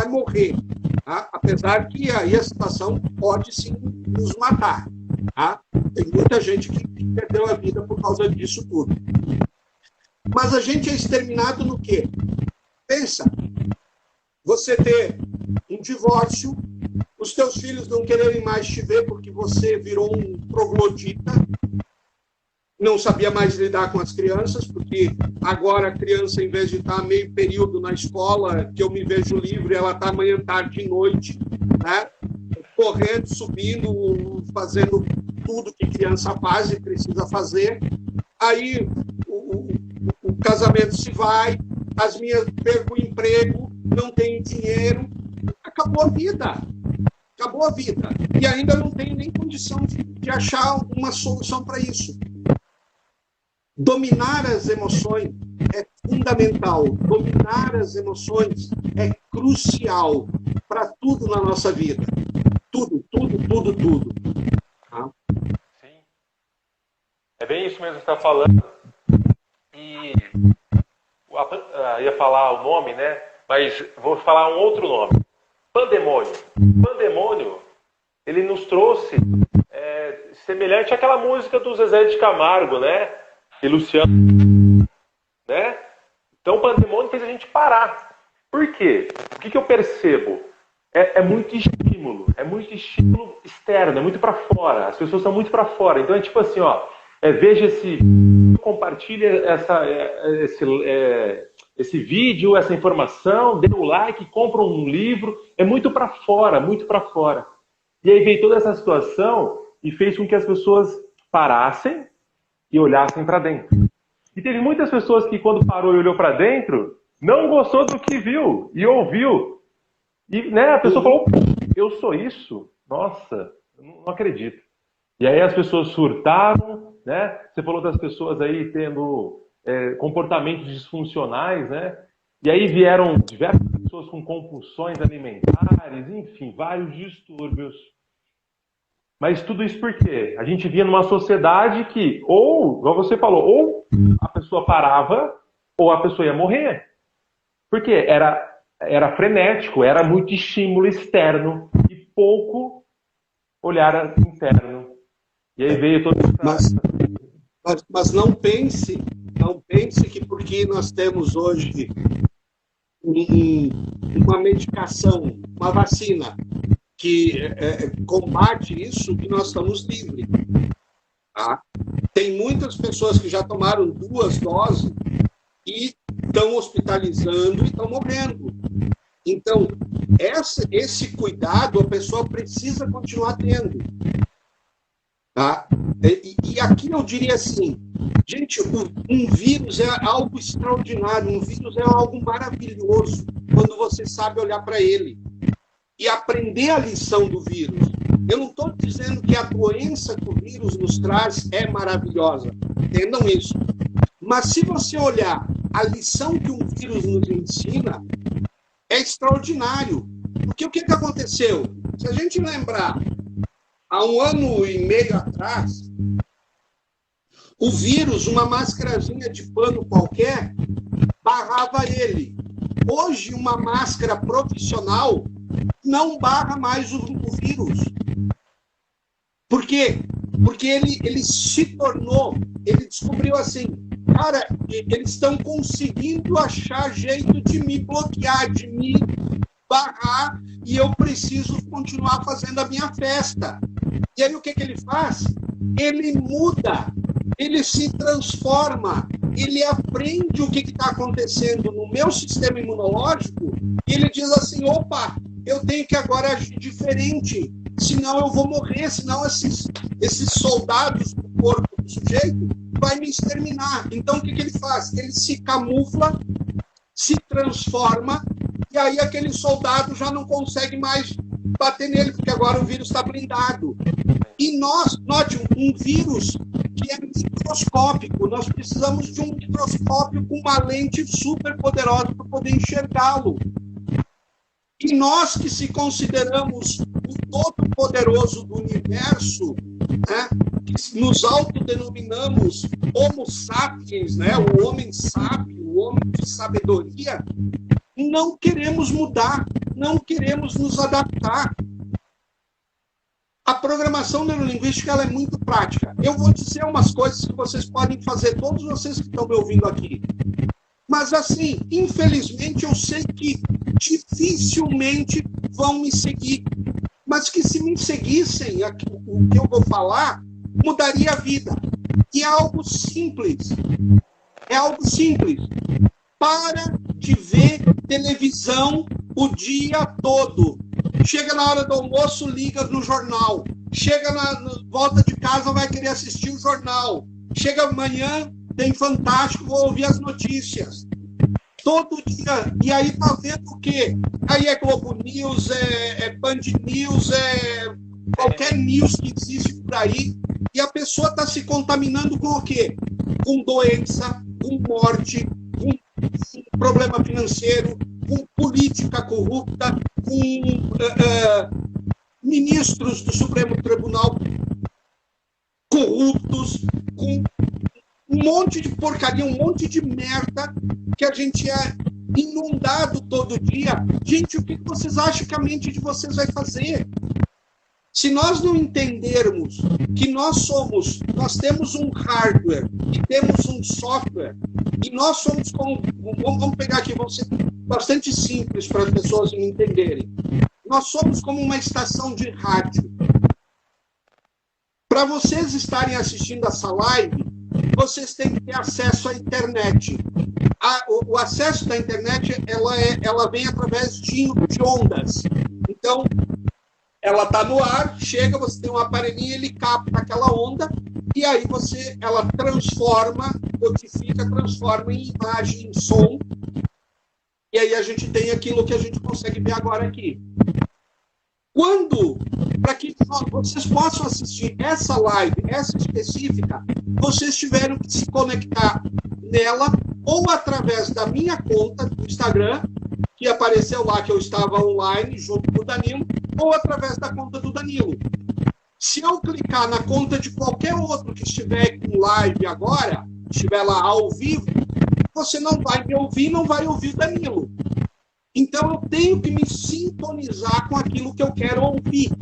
S2: morrer, tá? Apesar que aí a situação pode sim nos matar. Tá? Tem muita gente que perdeu a vida por causa disso tudo. Mas a gente é exterminado no quê? Pensa, você ter um divórcio, os teus filhos não quererem mais te ver porque você virou um troglodita, não sabia mais lidar com as crianças, porque agora a criança, em vez de estar meio período na escola, que eu me vejo livre, ela está manhã, tarde e noite, né? Correndo, subindo, fazendo tudo que criança faz e precisa fazer. Aí o casamento se vai, as minhas perco o emprego, não tenho dinheiro, acabou a vida. Acabou a vida. E ainda não tenho nem condição de achar uma solução para isso. Dominar as emoções é fundamental. Dominar as emoções é crucial para tudo na nossa vida. Tudo. Tá?
S1: Sim. É bem isso mesmo que você está falando. E ia falar o nome, né? Mas vou falar um outro nome. Pandemônio. Pandemônio, ele nos trouxe semelhante àquela música do Zezé de Camargo, né? E Luciano, né? Então o pandemônio fez a gente parar. Por quê? O que eu percebo? É muito estímulo externo, é muito para fora. As pessoas são muito para fora. Então é tipo assim, ó, veja esse, compartilha esse vídeo, essa informação, dê o like, compra um livro. É muito para fora, muito para fora. E aí veio toda essa situação e fez com que as pessoas parassem e olhassem para dentro. E teve muitas pessoas que, quando parou e olhou para dentro, não gostou do que viu e ouviu. E, né, a pessoa falou, eu sou isso? Nossa, eu não acredito. E aí as pessoas surtaram, né? Você falou das pessoas aí tendo comportamentos disfuncionais, né? E aí vieram diversas pessoas com compulsões alimentares, enfim, vários distúrbios. Mas tudo isso por quê? A gente via numa sociedade que, ou, igual você falou, ou a pessoa parava, ou a pessoa ia morrer. Porque era frenético, era muito estímulo externo e pouco olhar interno. E aí veio todo
S2: mas não pense que porque nós temos hoje uma medicação, uma vacina que combate isso, que nós estamos livres. Tá? Tem muitas pessoas que já tomaram 2 doses e estão hospitalizando e estão morrendo. Então, esse cuidado a pessoa precisa continuar tendo. Tá? E aqui eu diria assim, gente, um vírus é algo extraordinário, um vírus é algo maravilhoso quando você sabe olhar para ele e aprender a lição do vírus. Eu não estou dizendo que a doença que o vírus nos traz é maravilhosa, entendam isso. Mas se você olhar a lição que um vírus nos ensina, é extraordinário. Porque o que aconteceu? Se a gente lembrar, há 1 ano e meio atrás, o vírus, uma máscarazinha de pano qualquer, barrava ele. Hoje, uma máscara profissional não barra mais o vírus. Por quê? Porque ele se tornou, ele descobriu assim, cara, eles estão conseguindo achar jeito de me bloquear, de me barrar, e eu preciso continuar fazendo a minha festa. E aí o que ele faz? Ele muda, ele se transforma, ele aprende o que está acontecendo no meu sistema imunológico, e ele diz assim, opa, eu tenho que agora agir diferente, senão eu vou morrer, senão esses soldados do corpo do sujeito vai me exterminar. Então o que ele faz? Ele se camufla, se transforma, e aí aquele soldado já não consegue mais bater nele, porque agora o vírus está blindado. E note, um vírus que é microscópico, nós precisamos de um microscópio com uma lente super poderosa para poder enxergá-lo. E nós que se consideramos o todo-poderoso do universo, né, que nos autodenominamos Homo sapiens, né, o homem sábio, o homem de sabedoria, não queremos mudar, não queremos nos adaptar. A programação neurolinguística ela é muito prática. Eu vou dizer umas coisas que vocês podem fazer, todos vocês que estão me ouvindo aqui. Mas, assim, infelizmente, eu sei que dificilmente vão me seguir. Mas que se me seguissem, o que eu vou falar, mudaria a vida. E é algo simples. É algo simples. Para de ver televisão o dia todo. Chega na hora do almoço, liga no jornal. Chega na volta de casa, vai querer assistir o jornal. Chega amanhã, tem Fantástico, vou ouvir as notícias. Todo dia. E aí tá vendo o quê? Aí é Globo News, é Band News, é qualquer news que existe por aí. E a pessoa está se contaminando com o quê? Com doença, com morte, com problema financeiro, com política corrupta, com ministros do Supremo Tribunal corruptos, com um monte de porcaria, um monte de merda que a gente é inundado todo dia. Gente, o que vocês acham que a mente de vocês vai fazer? Se nós não entendermos que nós temos um hardware e temos um software, e nós somos como, vamos pegar aqui, vamos ser bastante simples para as pessoas me entenderem. Nós somos como uma estação de rádio. Para vocês estarem assistindo essa live, vocês têm que ter acesso à internet. O acesso da internet, ela vem através de ondas. Então, ela está no ar, chega, você tem um aparelhinho, ele capta aquela onda, e aí ela transforma, codifica, transforma em imagem, em som, E aí a gente tem aquilo que a gente consegue ver agora aqui. Para que vocês possam assistir essa live, essa específica, vocês tiveram que se conectar nela ou através da minha conta do Instagram, que apareceu lá que eu estava online junto com o Danilo, ou através da conta do Danilo. Se eu clicar na conta de qualquer outro que estiver com live agora, estiver lá ao vivo, você não vai me ouvir, não vai ouvir o Danilo. Então, eu tenho que me sintonizar com aquilo que eu quero ouvir.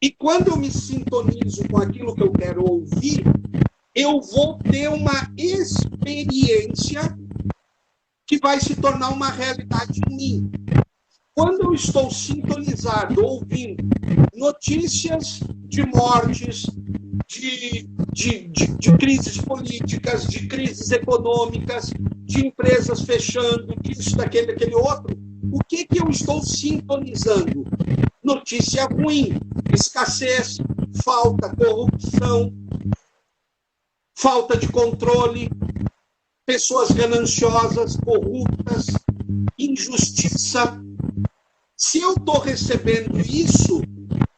S2: E quando eu me sintonizo com aquilo que eu quero ouvir, eu vou ter uma experiência que vai se tornar uma realidade em mim. Quando eu estou sintonizado, ouvindo notícias de mortes, de crises políticas, de crises econômicas, de empresas fechando, disso, daquele outro, o que eu estou sintonizando? Notícia ruim, escassez, falta, corrupção, falta de controle, pessoas gananciosas, corruptas, injustiça. Se eu estou recebendo isso,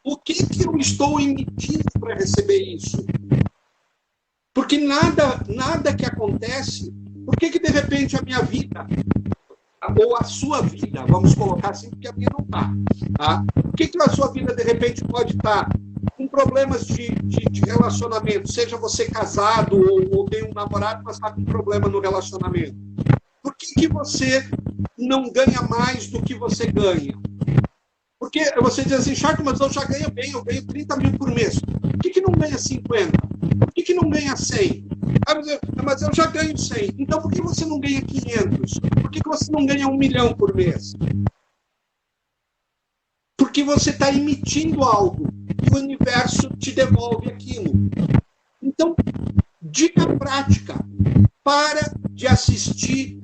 S2: o que eu estou emitindo para receber isso? Porque nada que acontece, por que de repente a minha vida, ou a sua vida, vamos colocar assim, porque a minha não está, tá? Por que a sua vida de repente pode estar com problemas de relacionamento, seja você casado ou tem um namorado, mas está com problema no relacionamento? Por que você não ganha mais do que você ganha? Porque você diz assim, Charles, mas eu já ganho bem, eu ganho 30 mil por mês. Por que não ganha 50? Por que não ganha 100? Mas eu já ganho 100. Então por que você não ganha 500? Por que você não ganha 1 milhão por mês? Porque você está emitindo algo e o universo te devolve aquilo. Então, dica prática, para de assistir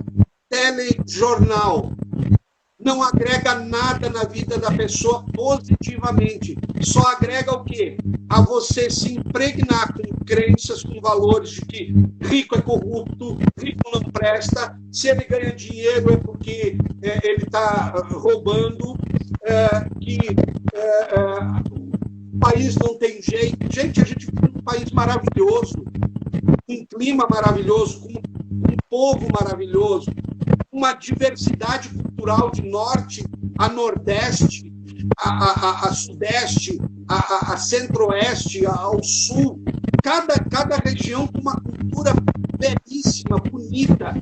S2: telejornal. Não agrega nada na vida da pessoa positivamente. Só agrega o quê? A você se impregnar com crenças, com valores de que rico é corrupto, rico não presta, se ele ganha dinheiro é porque ele está roubando, que o país não tem jeito. Gente, a gente vive num país maravilhoso, com um clima maravilhoso, com um povo maravilhoso, uma diversidade cultural de norte a nordeste, a sudeste, a centro-oeste, ao sul. Cada região com uma cultura belíssima, bonita,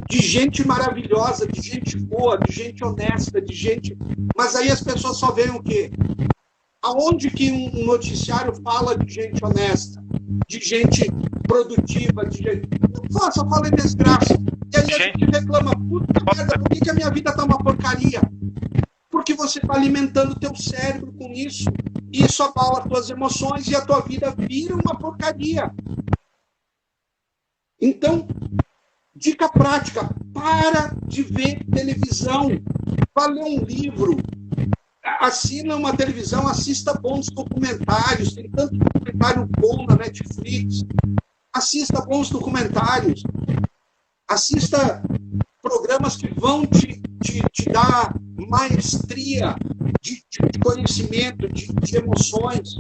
S2: de gente maravilhosa, de gente boa, de gente honesta, de gente... Mas aí as pessoas só veem o quê? Aonde que um noticiário fala de gente honesta, de gente produtiva, de gente... Só fala em desgraça. E aí a gente reclama, puta merda, por que a minha vida tá uma porcaria? Porque você está alimentando o teu cérebro com isso. E isso abala as tuas emoções e a tua vida vira uma porcaria. Então, dica prática, para de ver televisão. Vá ler um livro. Assina uma televisão, assista bons documentários. Tem tanto documentário bom na Netflix. Assista bons documentários. Assista programas que vão te dar maestria de conhecimento, de emoções.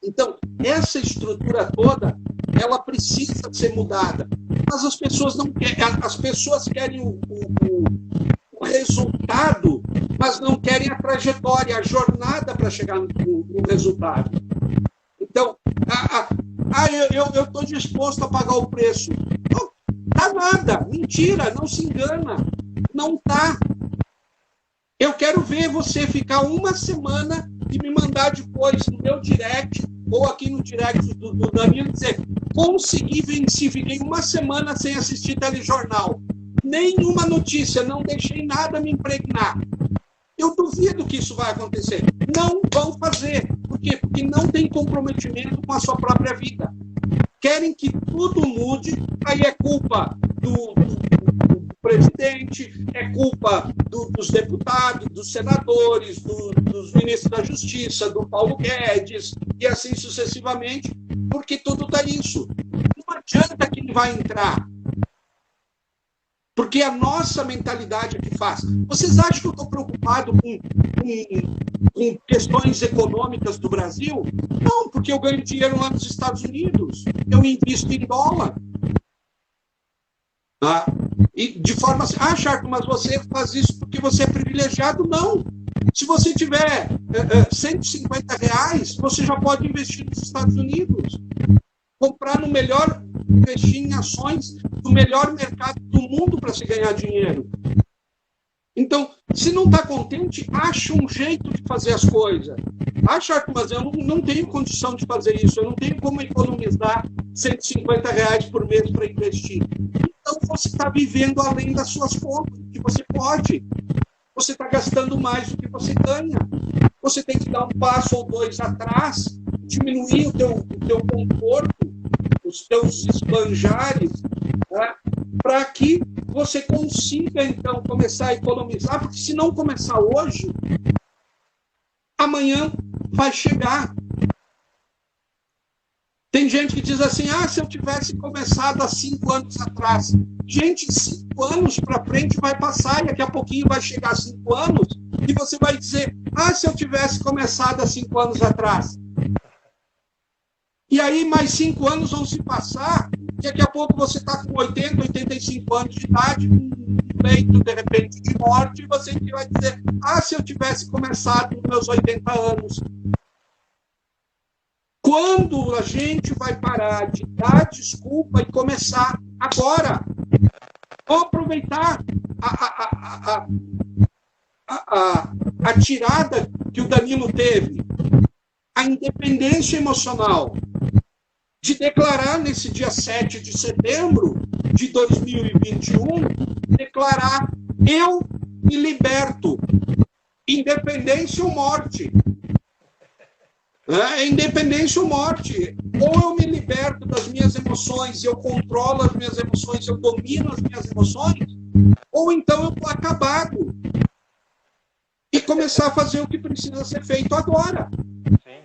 S2: Então, essa estrutura toda, ela precisa ser mudada. Mas as pessoas não querem, as pessoas querem o resultado, mas não querem a trajetória, a jornada para chegar no resultado. Então, eu estou disposto a pagar o preço. Não dá nada, mentira, não se engana. Não tá. Eu quero ver você ficar uma semana e me mandar depois no meu direct, ou aqui no direct do Danilo, dizer, consegui vencer, fiquei uma semana sem assistir telejornal. Nenhuma notícia, não deixei nada me impregnar. Eu duvido que isso vai acontecer. Não vão fazer. Por quê? Porque não tem comprometimento com a sua própria vida. Querem que tudo mude, aí é culpa do presidente, é culpa dos deputados, dos senadores, dos ministros da Justiça, do Paulo Guedes, e assim sucessivamente, porque tudo dá isso. Não adianta que ele vai entrar. Porque a nossa mentalidade é que faz. Vocês acham que eu estou preocupado com questões econômicas do Brasil? Não, porque eu ganho dinheiro lá nos Estados Unidos. Eu invisto em dólar. Tá? E de forma assim, Charco, mas você faz isso porque você é privilegiado? Não. Se você tiver R$150, você já pode investir nos Estados Unidos. Comprar no melhor, investir em ações do melhor mercado do mundo para se ganhar dinheiro. Então, se não está contente, acha um jeito de fazer as coisas. Charco, mas eu não tenho condição de fazer isso, eu não tenho como economizar R$150 por mês para investir. Então, você está vivendo além das suas contas, que você pode. Você está gastando mais do que você ganha. Você tem que dar um passo ou dois atrás, diminuir o teu conforto, os teus esbanjares, né, para que você consiga, então, começar a economizar, porque se não começar hoje, amanhã vai chegar. Tem gente que diz assim, se eu tivesse começado há 5 anos atrás. Gente, 5 anos para frente vai passar e daqui a pouquinho vai chegar 5 anos e você vai dizer, se eu tivesse começado há 5 anos atrás. E aí mais 5 anos vão se passar e daqui a pouco você está com 80, 85 anos de idade, com um leito, de repente, de morte, e você vai dizer, se eu tivesse começado nos meus 80 anos. Quando a gente vai parar de dar desculpa e começar agora? Vou aproveitar a tirada que o Danilo teve, a independência emocional, de declarar nesse dia 7 de setembro de 2021, declarar, eu me liberto, independência ou morte. Independência ou morte. Ou eu me liberto das minhas emoções, eu controlo as minhas emoções, eu domino as minhas emoções, ou então eu estou acabado. E começar a fazer o que precisa ser feito agora.
S1: Sim.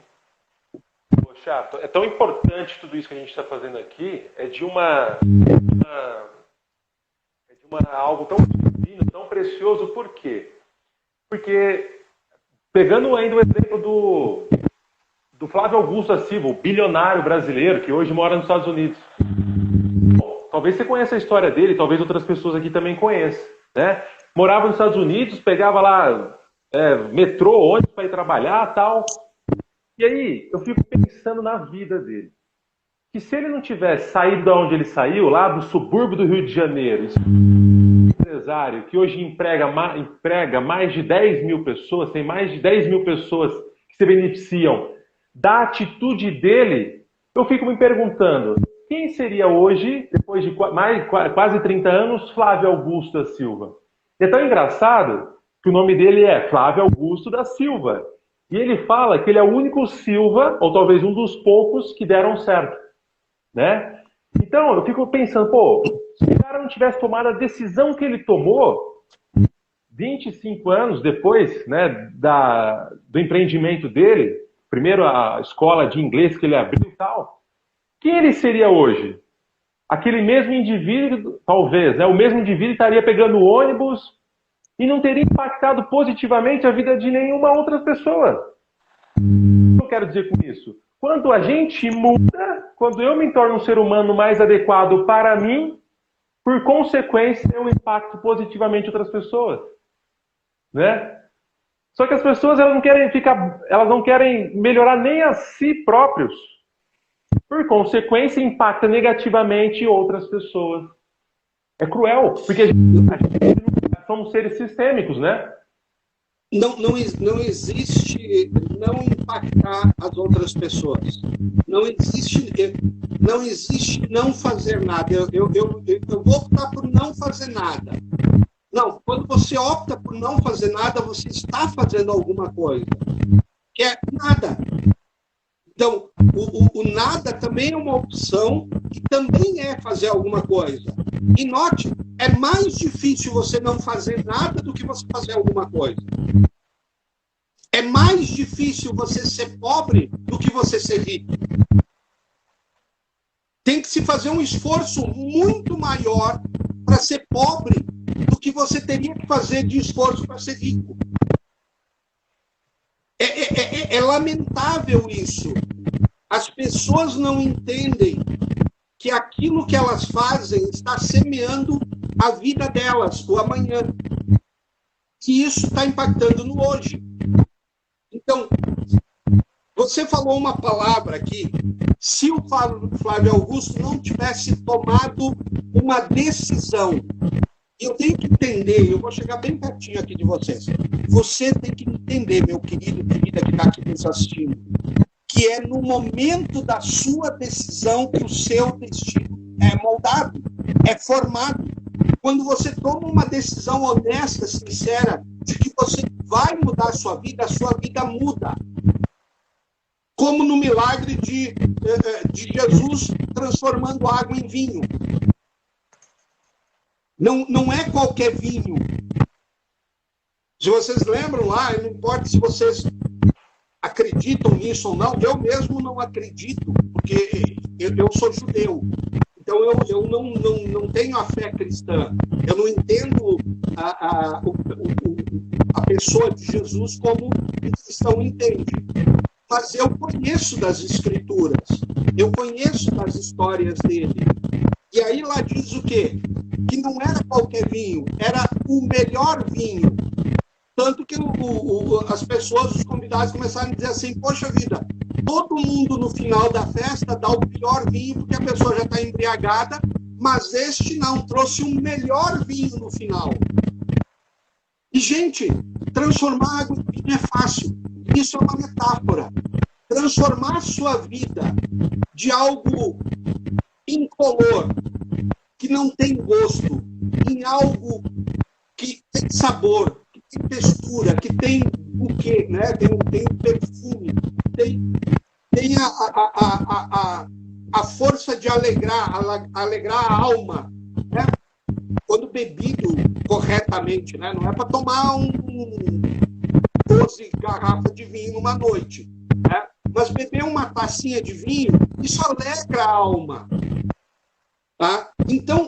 S1: Poxa, é tão importante tudo isso que a gente está fazendo aqui, é de algo tão divino, tão precioso. Por quê? Porque, pegando ainda o exemplo do Flávio Augusto da Silva, o bilionário brasileiro que hoje mora nos Estados Unidos. Bom, talvez você conheça a história dele, talvez outras pessoas aqui também conheçam, né? Morava nos Estados Unidos, pegava lá metrô, ônibus para ir trabalhar, tal. E aí eu fico pensando na vida dele. Que se ele não tivesse saído de onde ele saiu, lá do subúrbio do Rio de Janeiro, esse empresário que hoje emprega mais de 10 mil pessoas, tem mais de 10 mil pessoas que se beneficiam da atitude dele, eu fico me perguntando, quem seria hoje, depois de quase 30 anos, Flávio Augusto da Silva? E é tão engraçado que o nome dele é Flávio Augusto da Silva. E ele fala que ele é o único Silva, ou talvez um dos poucos, que deram certo. Né? Então, eu fico pensando, se o cara não tivesse tomado a decisão que ele tomou, 25 anos depois, né, do empreendimento dele, primeiro a escola de inglês que ele abriu e tal, quem ele seria hoje? Aquele mesmo indivíduo, talvez, né? O mesmo indivíduo estaria pegando ônibus e não teria impactado positivamente a vida de nenhuma outra pessoa. O que eu quero dizer com isso? Quando a gente muda, quando eu me torno um ser humano mais adequado para mim, por consequência, eu impacto positivamente outras pessoas. Né? Só que as pessoas elas não querem melhorar nem a si próprios. Por consequência, impacta negativamente outras pessoas. É cruel, porque a gente somos seres sistêmicos, né?
S2: Não existe não impactar as outras pessoas. Não existe não fazer nada. Eu vou optar por não fazer nada. Não, quando você opta por não fazer nada, você está fazendo alguma coisa. Que é nada. Então, o nada também é uma opção que também é fazer alguma coisa. E note, é mais difícil você não fazer nada do que você fazer alguma coisa. É mais difícil você ser pobre do que você ser rico. Tem que se fazer um esforço muito maior para ser pobre do que você teria que fazer de esforço para ser rico. É lamentável isso. As pessoas não entendem que aquilo que elas fazem está semeando a vida delas, o amanhã. Que isso está impactando no hoje. Então, você falou uma palavra aqui. Se o Flávio Augusto não tivesse tomado uma decisão, eu tenho que entender, eu vou chegar bem pertinho aqui de vocês. Você tem que entender, meu querido, querida que está aqui nos assistindo, que é no momento da sua decisão que o seu destino é moldado, é formado. Quando você toma uma decisão honesta, sincera, de que você vai mudar a sua vida muda. Como no milagre de Jesus transformando água em vinho. Não é qualquer vinho. Se vocês lembram lá, não importa se vocês acreditam nisso ou não, eu mesmo não acredito, porque eu sou judeu. Então eu não tenho a fé cristã. Eu não entendo a pessoa de Jesus como o cristão entende. Mas eu conheço das escrituras. Eu conheço das histórias dele. E aí lá diz o quê? Que não era qualquer vinho, era o melhor vinho. Tanto que as pessoas, os convidados, começaram a dizer assim, poxa vida, todo mundo no final da festa dá o pior vinho, porque a pessoa já está embriagada, mas este não, trouxe um melhor vinho no final. E, gente, transformar água em vinho é fácil. Isso é uma metáfora. Transformar a sua vida de algo incolor, que não tem gosto, em algo que tem sabor, que tem textura, que tem o quê? Né? Tem perfume, tem a força de alegrar a alma. Né? Quando bebido corretamente, né? Não é para tomar 12 garrafas de vinho numa noite. Né? Mas beber uma tacinha de vinho, isso alegra a alma. Tá? Então,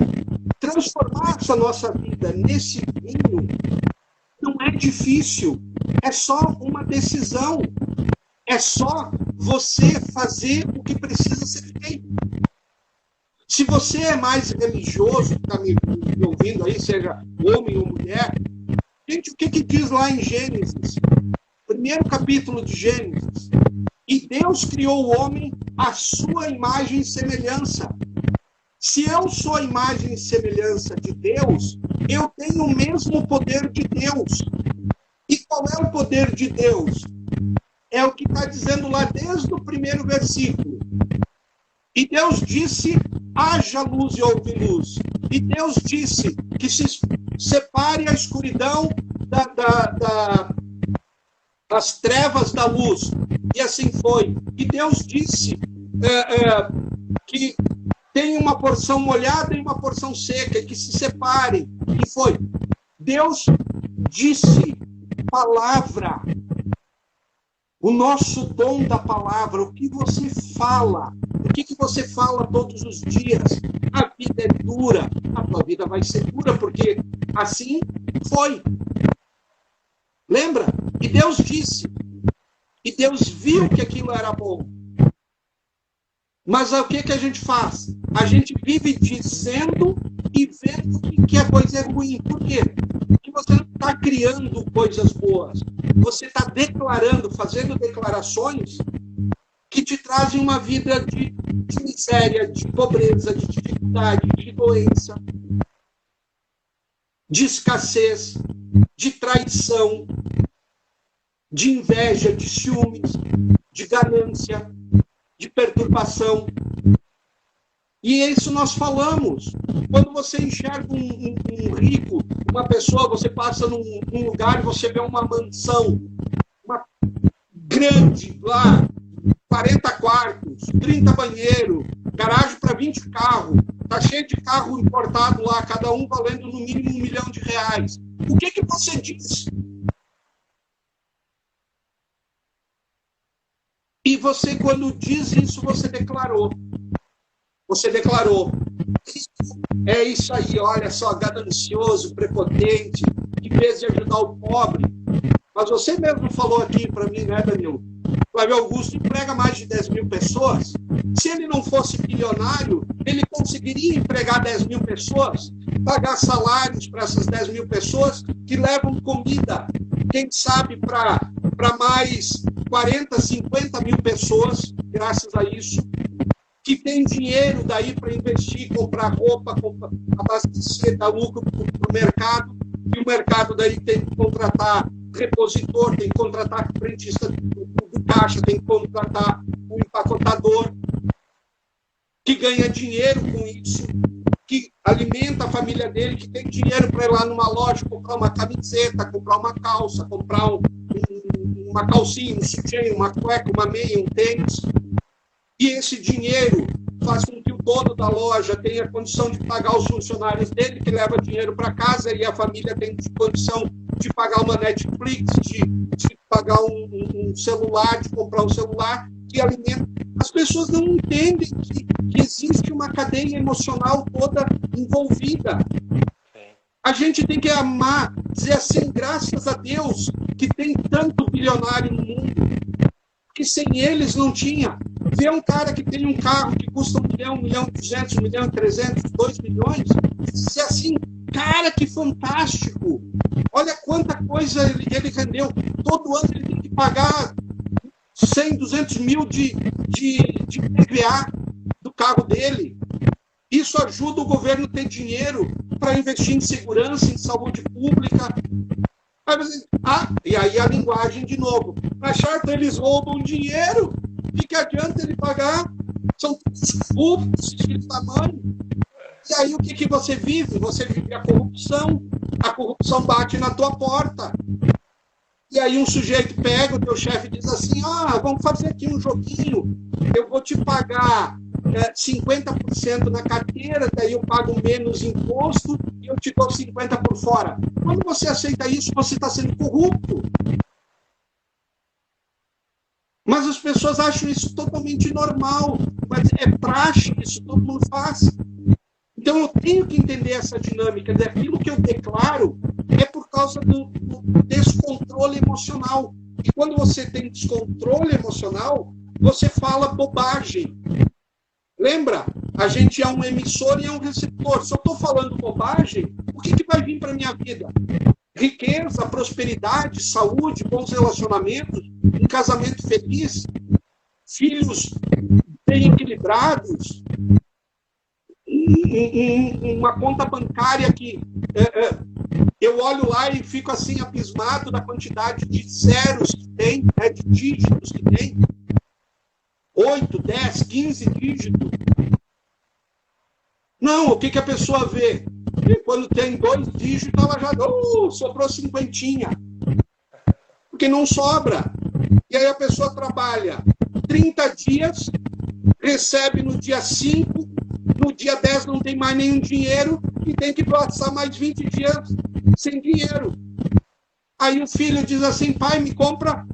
S2: transformar essa nossa vida nesse vinho não é difícil. É só uma decisão. É só você fazer o que precisa ser feito. Se você é mais religioso, que está me ouvindo aí, seja homem ou mulher, gente, o que diz lá em Gênesis? Primeiro capítulo de Gênesis. E Deus criou o homem à sua imagem e semelhança. Se eu sou a imagem e semelhança de Deus, eu tenho o mesmo poder de Deus. E qual é o poder de Deus? É o que está dizendo lá desde o primeiro versículo. E Deus disse, haja luz e houve luz. E Deus disse que se separe a escuridão das trevas da luz. E assim foi. E Deus disse que tem uma porção molhada e uma porção seca, que se separem. E foi. Deus disse palavra. O nosso dom da palavra, o que você fala, o que você fala todos os dias. A vida é dura, a tua vida vai ser dura, porque assim foi. Lembra? E Deus disse. E Deus viu que aquilo era bom. Mas o que a gente faz? A gente vive dizendo e vendo que a coisa é ruim. Por quê? Porque você não está criando coisas boas. Você está declarando, fazendo declarações que te trazem uma vida de miséria, de pobreza, de dificuldade, de doença, de escassez, de traição, de inveja, de ciúmes, de ganância, de perturbação. E é isso nós falamos. Quando você enxerga um rico, uma pessoa, você passa num lugar e você vê uma mansão, uma grande lá, 40 quartos, 30 banheiros, garagem para 20 carros, tá cheio de carro importado lá, cada um valendo no mínimo R$1 milhão. O que você diz? E você, quando diz isso, você declarou. Você declarou. É isso aí, olha só, ganancioso, prepotente, em vez de ajudar o pobre. Mas você mesmo falou aqui para mim, né, Danilo? Flávio Augusto emprega mais de 10 mil pessoas. Se ele não fosse bilionário, ele conseguiria empregar 10 mil pessoas, pagar salários para essas 10 mil pessoas que levam comida, quem sabe para mais 40, 50 mil pessoas, graças a isso, que tem dinheiro daí para investir, comprar roupa, abastecer, dar lucro para o mercado, e o mercado daí tem que contratar repositor, tem que contratar frentista do caixa, tem que contratar o empacotador, que ganha dinheiro com isso, que alimenta a família dele, que tem dinheiro para ir lá numa loja, comprar uma camiseta, comprar uma calça, comprar uma calcinha, um sutiã, uma cueca, uma meia, um tênis. E esse dinheiro faz com que o dono da loja tenha condição de pagar os funcionários dele, que leva dinheiro para casa, e a família tem condição de pagar uma Netflix, de pagar um celular, de comprar um celular, que alimenta. As pessoas não entendem que existe uma cadeia emocional toda envolvida. A gente tem que amar, dizer assim, graças a Deus que tem tanto bilionário no mundo, que sem eles não tinha. Ver um cara que tem um carro que custa 1 milhão, 1 milhão e 200, 1 milhão e 300, 2 milhões, dizer assim, cara, que fantástico! Olha quanta coisa ele rendeu. Todo ano ele tem que pagar 100, 200 mil de PVA do carro dele. Isso ajuda o governo a ter dinheiro para investir em segurança, em saúde pública. E aí a linguagem de novo. Na Charter eles roubam dinheiro. O que adianta ele pagar? São corruptos de tamanho. E aí o que você vive? Você vive a corrupção bate na tua porta. E aí um sujeito pega, o teu chefe diz assim, vamos fazer aqui um joguinho, eu vou te pagar 50% na carteira, daí eu pago menos imposto e eu te dou 50% por fora. Quando você aceita isso, você está sendo corrupto. Mas as pessoas acham isso totalmente normal, mas é praxe, isso todo mundo faz. Então eu tenho que entender essa dinâmica, aquilo que eu declaro é por causa do descontrole emocional. E quando você tem descontrole emocional, você fala bobagem. Lembra? A gente é um emissor e é um receptor. Se eu estou falando bobagem, o que vai vir para a minha vida? Riqueza, prosperidade, saúde, bons relacionamentos, um casamento feliz, filhos bem equilibrados, uma conta bancária que eu olho lá e fico assim abismado da quantidade de zeros que tem, de dígitos que tem. 8, 10, 15 dígitos. Não, o que a pessoa vê? E quando tem 2 dígitos, ela já sobrou 50. Porque não sobra. E aí a pessoa trabalha 30 dias, recebe no dia 5, no dia 10 não tem mais nenhum dinheiro e tem que passar mais 20 dias sem dinheiro. Aí o filho diz assim, pai, me compra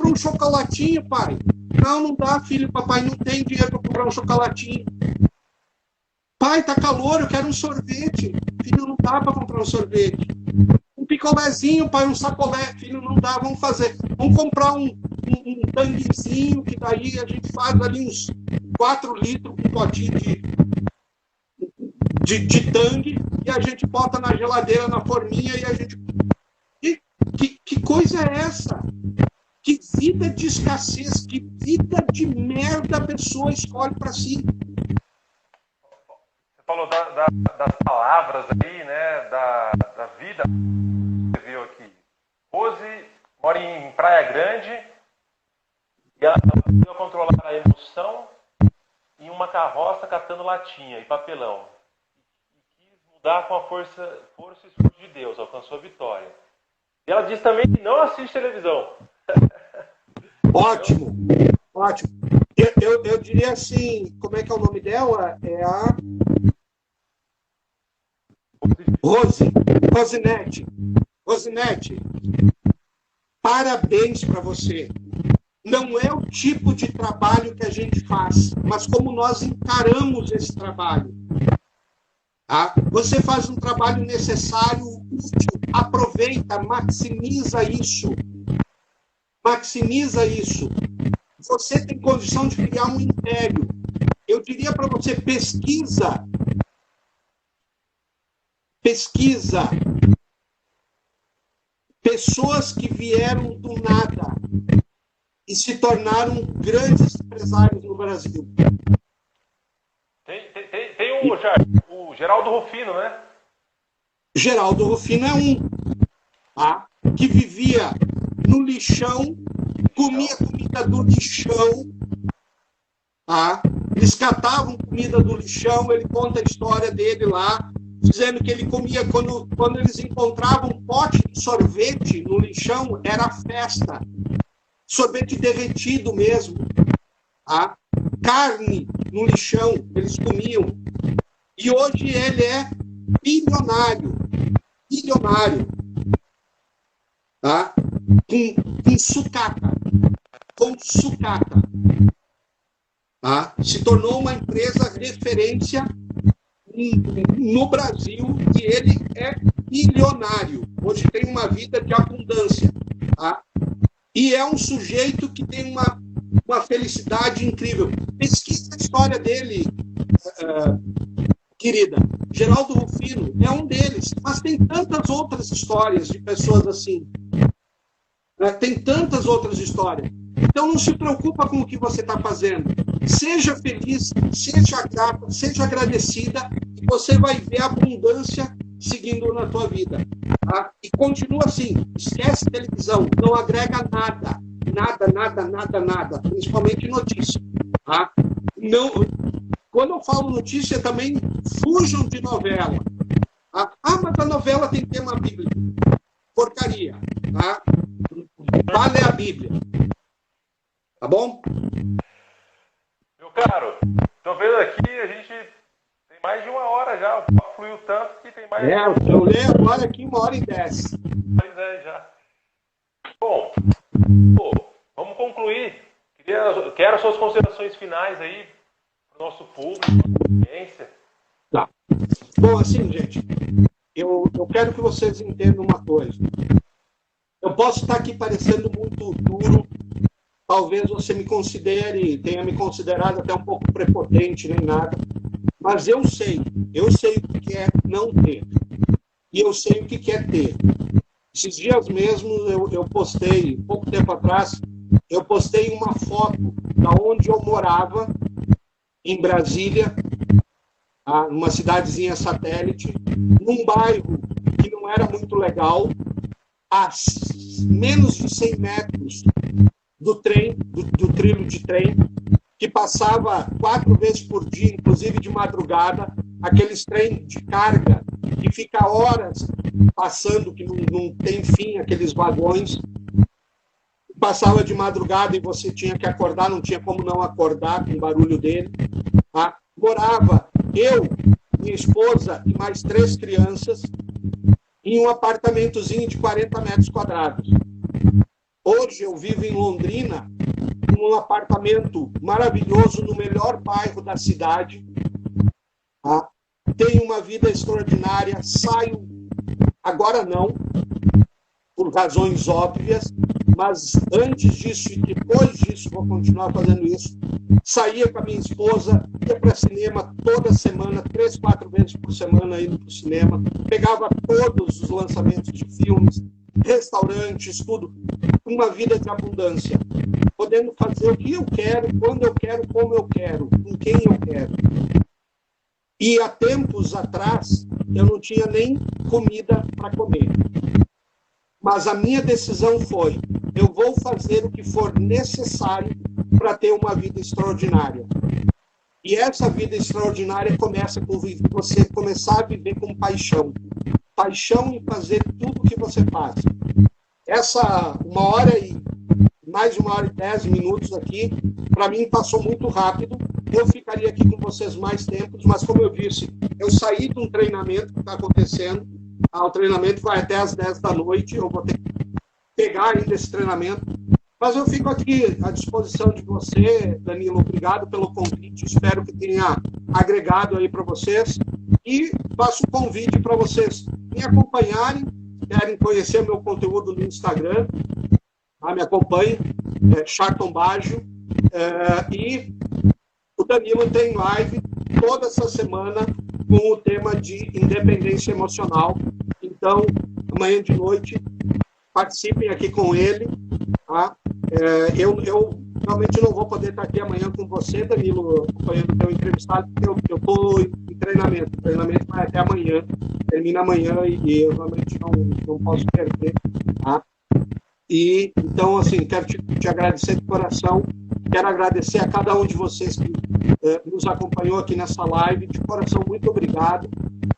S2: um chocolatinho, pai. Não dá, filho, papai não tem dinheiro para comprar um chocolatinho. Pai, tá calor, eu quero um sorvete. Filho, não dá para comprar um sorvete. Um picolézinho, pai, um sacolé. Filho, não dá, vamos comprar um tanguezinho, que daí a gente faz ali uns 4 litros com um potinho de tangue e a gente bota na geladeira, na forminha e a gente... Que coisa é essa? Que vida de escassez, que vida de merda a pessoa escolhe para si.
S1: Você falou das palavras aí, né? Da vida que você viu aqui. Rose mora em Praia Grande e ela conseguiu controlar a emoção em uma carroça catando latinha e papelão. E quis mudar com a força e esforço de Deus, alcançou a vitória. E ela diz também que não assiste televisão.
S2: Ótimo. Eu diria assim, como é que é o nome dela? É a Rosinete. Parabéns para você. Não é o tipo de trabalho que a gente faz, mas como nós encaramos esse trabalho. Tá? Você faz um trabalho necessário, útil, aproveita, maximiza isso. Maximiza isso. Você tem condição de criar um império. Eu diria para você, pesquisa pessoas que vieram do nada e se tornaram grandes empresários no Brasil.
S1: Tem o Geraldo Rufino, né?
S2: Geraldo Rufino é um, tá? Que vivia no lixão, comia comida do lixão, tá? Eles catavam comida do lixão, ele conta a história dele lá, dizendo que ele comia, quando eles encontravam um pote de sorvete no lixão, era festa. Sorvete derretido mesmo. Tá? Carne no lixão, eles comiam. E hoje ele é bilionário. Bilionário. Tá? Com sucata. Com sucata. Tá? Se tornou uma empresa referência no Brasil e ele é bilionário. Hoje tem uma vida de abundância. Tá? E é um sujeito que tem uma felicidade incrível. Pesquisa a história dele, querida. Geraldo Rufino é um deles, mas tem tantas outras histórias de pessoas assim. Tem tantas outras histórias. Então não se preocupa com o que você está fazendo. Seja feliz, seja grata, seja agradecida, e você vai ver a abundância seguindo na tua vida. Tá? E continua assim, esquece televisão, não agrega nada. Nada, principalmente notícia. Tá? Não, quando eu falo notícia, também fujam de novela. Tá? Ah, mas a novela tem tema bíblico. Porcaria. Tá? Vale a Bíblia. Tá bom?
S1: Meu caro, tô vendo aqui, a gente tem mais de 1 hora já, o papo fluiu tanto que tem mais...
S2: Eu leio agora aqui 1h10.
S1: Pois é, já. Bom, vamos concluir. Quero suas considerações finais aí para o nosso público, audiência.
S2: Tá. Bom, assim, gente, eu quero que vocês entendam uma coisa. Eu posso estar aqui parecendo muito duro, talvez você me considere, tenha me considerado até um pouco prepotente, nem nada, mas eu sei o que é não ter, e eu sei o que é ter. Esses dias mesmo eu postei, pouco tempo atrás, eu postei uma foto da onde eu morava, em Brasília, numa cidadezinha satélite, num bairro que não era muito legal, a menos de 100 metros do trem, do trilho de trem, que passava 4 vezes por dia, inclusive de madrugada, aqueles trem de carga, que fica horas passando, que não tem fim, aqueles vagões. Passava de madrugada e você tinha que acordar, não tinha como não acordar com o barulho dele. Tá? Morava eu, minha esposa e mais 3 crianças em um apartamentozinho de 40 metros quadrados. Hoje eu vivo em Londrina, num apartamento maravilhoso, no melhor bairro da cidade. Tá? Tenho uma vida extraordinária, saio, agora não, por razões óbvias, mas antes disso e depois disso, vou continuar fazendo isso. Saía com a minha esposa, ia para cinema toda semana, 3, 4 vezes por semana indo para o cinema, pegava todos os lançamentos de filmes, restaurantes, tudo, uma vida de abundância, podendo fazer o que eu quero, quando eu quero, como eu quero, com quem eu quero. E há tempos atrás, eu não tinha nem comida para comer. Mas a minha decisão foi, eu vou fazer o que for necessário para ter uma vida extraordinária. E essa vida extraordinária começa com você começar a viver com paixão. Paixão em fazer tudo o que você faz. Essa 1h mais de 1h10 minutos aqui, para mim passou muito rápido. Eu ficaria aqui com vocês mais tempos, mas como eu disse, eu saí de um treinamento que está acontecendo. O treinamento vai até às 10 da noite, eu vou ter que pegar ainda esse treinamento. Mas eu fico aqui à disposição de você, Danilo. Obrigado pelo convite. Espero que tenha agregado aí para vocês. E faço um convite para vocês me acompanharem, querem conhecer meu conteúdo no Instagram, me acompanhem, Charton Baggio, e o Danilo tem live toda essa semana com o tema de independência emocional. Então, amanhã de noite, participem aqui com ele. Tá? Eu realmente não vou poder estar aqui amanhã com você, Danilo, acompanhando o teu entrevistado, porque eu estou em treinamento. O treinamento vai até amanhã, termina amanhã e eu realmente não posso perder. Tá? E, então, assim, quero te agradecer de coração. Quero agradecer a cada um de vocês que nos acompanhou aqui nessa live. De coração, muito obrigado.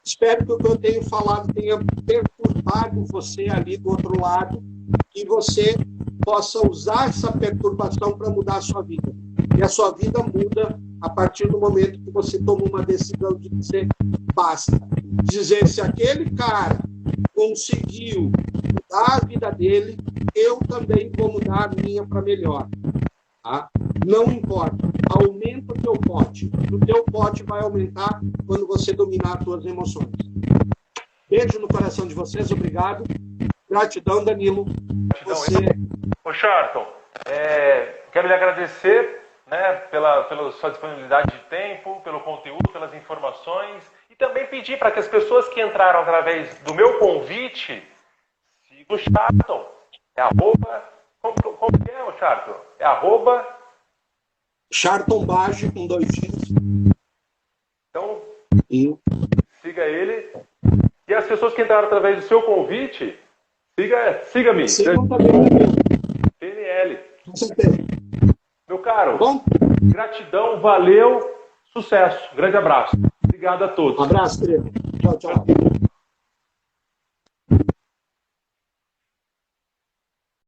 S2: Espero que o que eu tenho falado tenha perturbado você ali do outro lado, que você possa usar essa perturbação para mudar a sua vida. E a sua vida muda a partir do momento que você toma uma decisão de dizer basta. Dizer, se aquele cara conseguiu mudar a vida dele, eu também vou mudar a minha para melhor. Tá? Não importa, aumenta o teu pote. O teu pote vai aumentar quando você dominar as tuas emoções. Beijo no coração de vocês, obrigado. Gratidão, Danilo. Você...
S1: Ô, Charton, quero lhe agradecer, né, pela sua disponibilidade de tempo, pelo conteúdo, pelas informações, e também pedir para que as pessoas que entraram através do meu convite sigam o Charton. Como que é o Charton?
S2: Charton Baggio com 2 X.
S1: Então, siga ele. E as pessoas que entraram através do seu convite, siga-me.
S2: Sigam também,
S1: PNL.
S2: com certeza.
S1: Meu caro,
S2: Tá bom?
S1: gratidão, valeu, sucesso. Grande abraço. Obrigado a todos.
S2: Um abraço, querido. Tchau, tchau.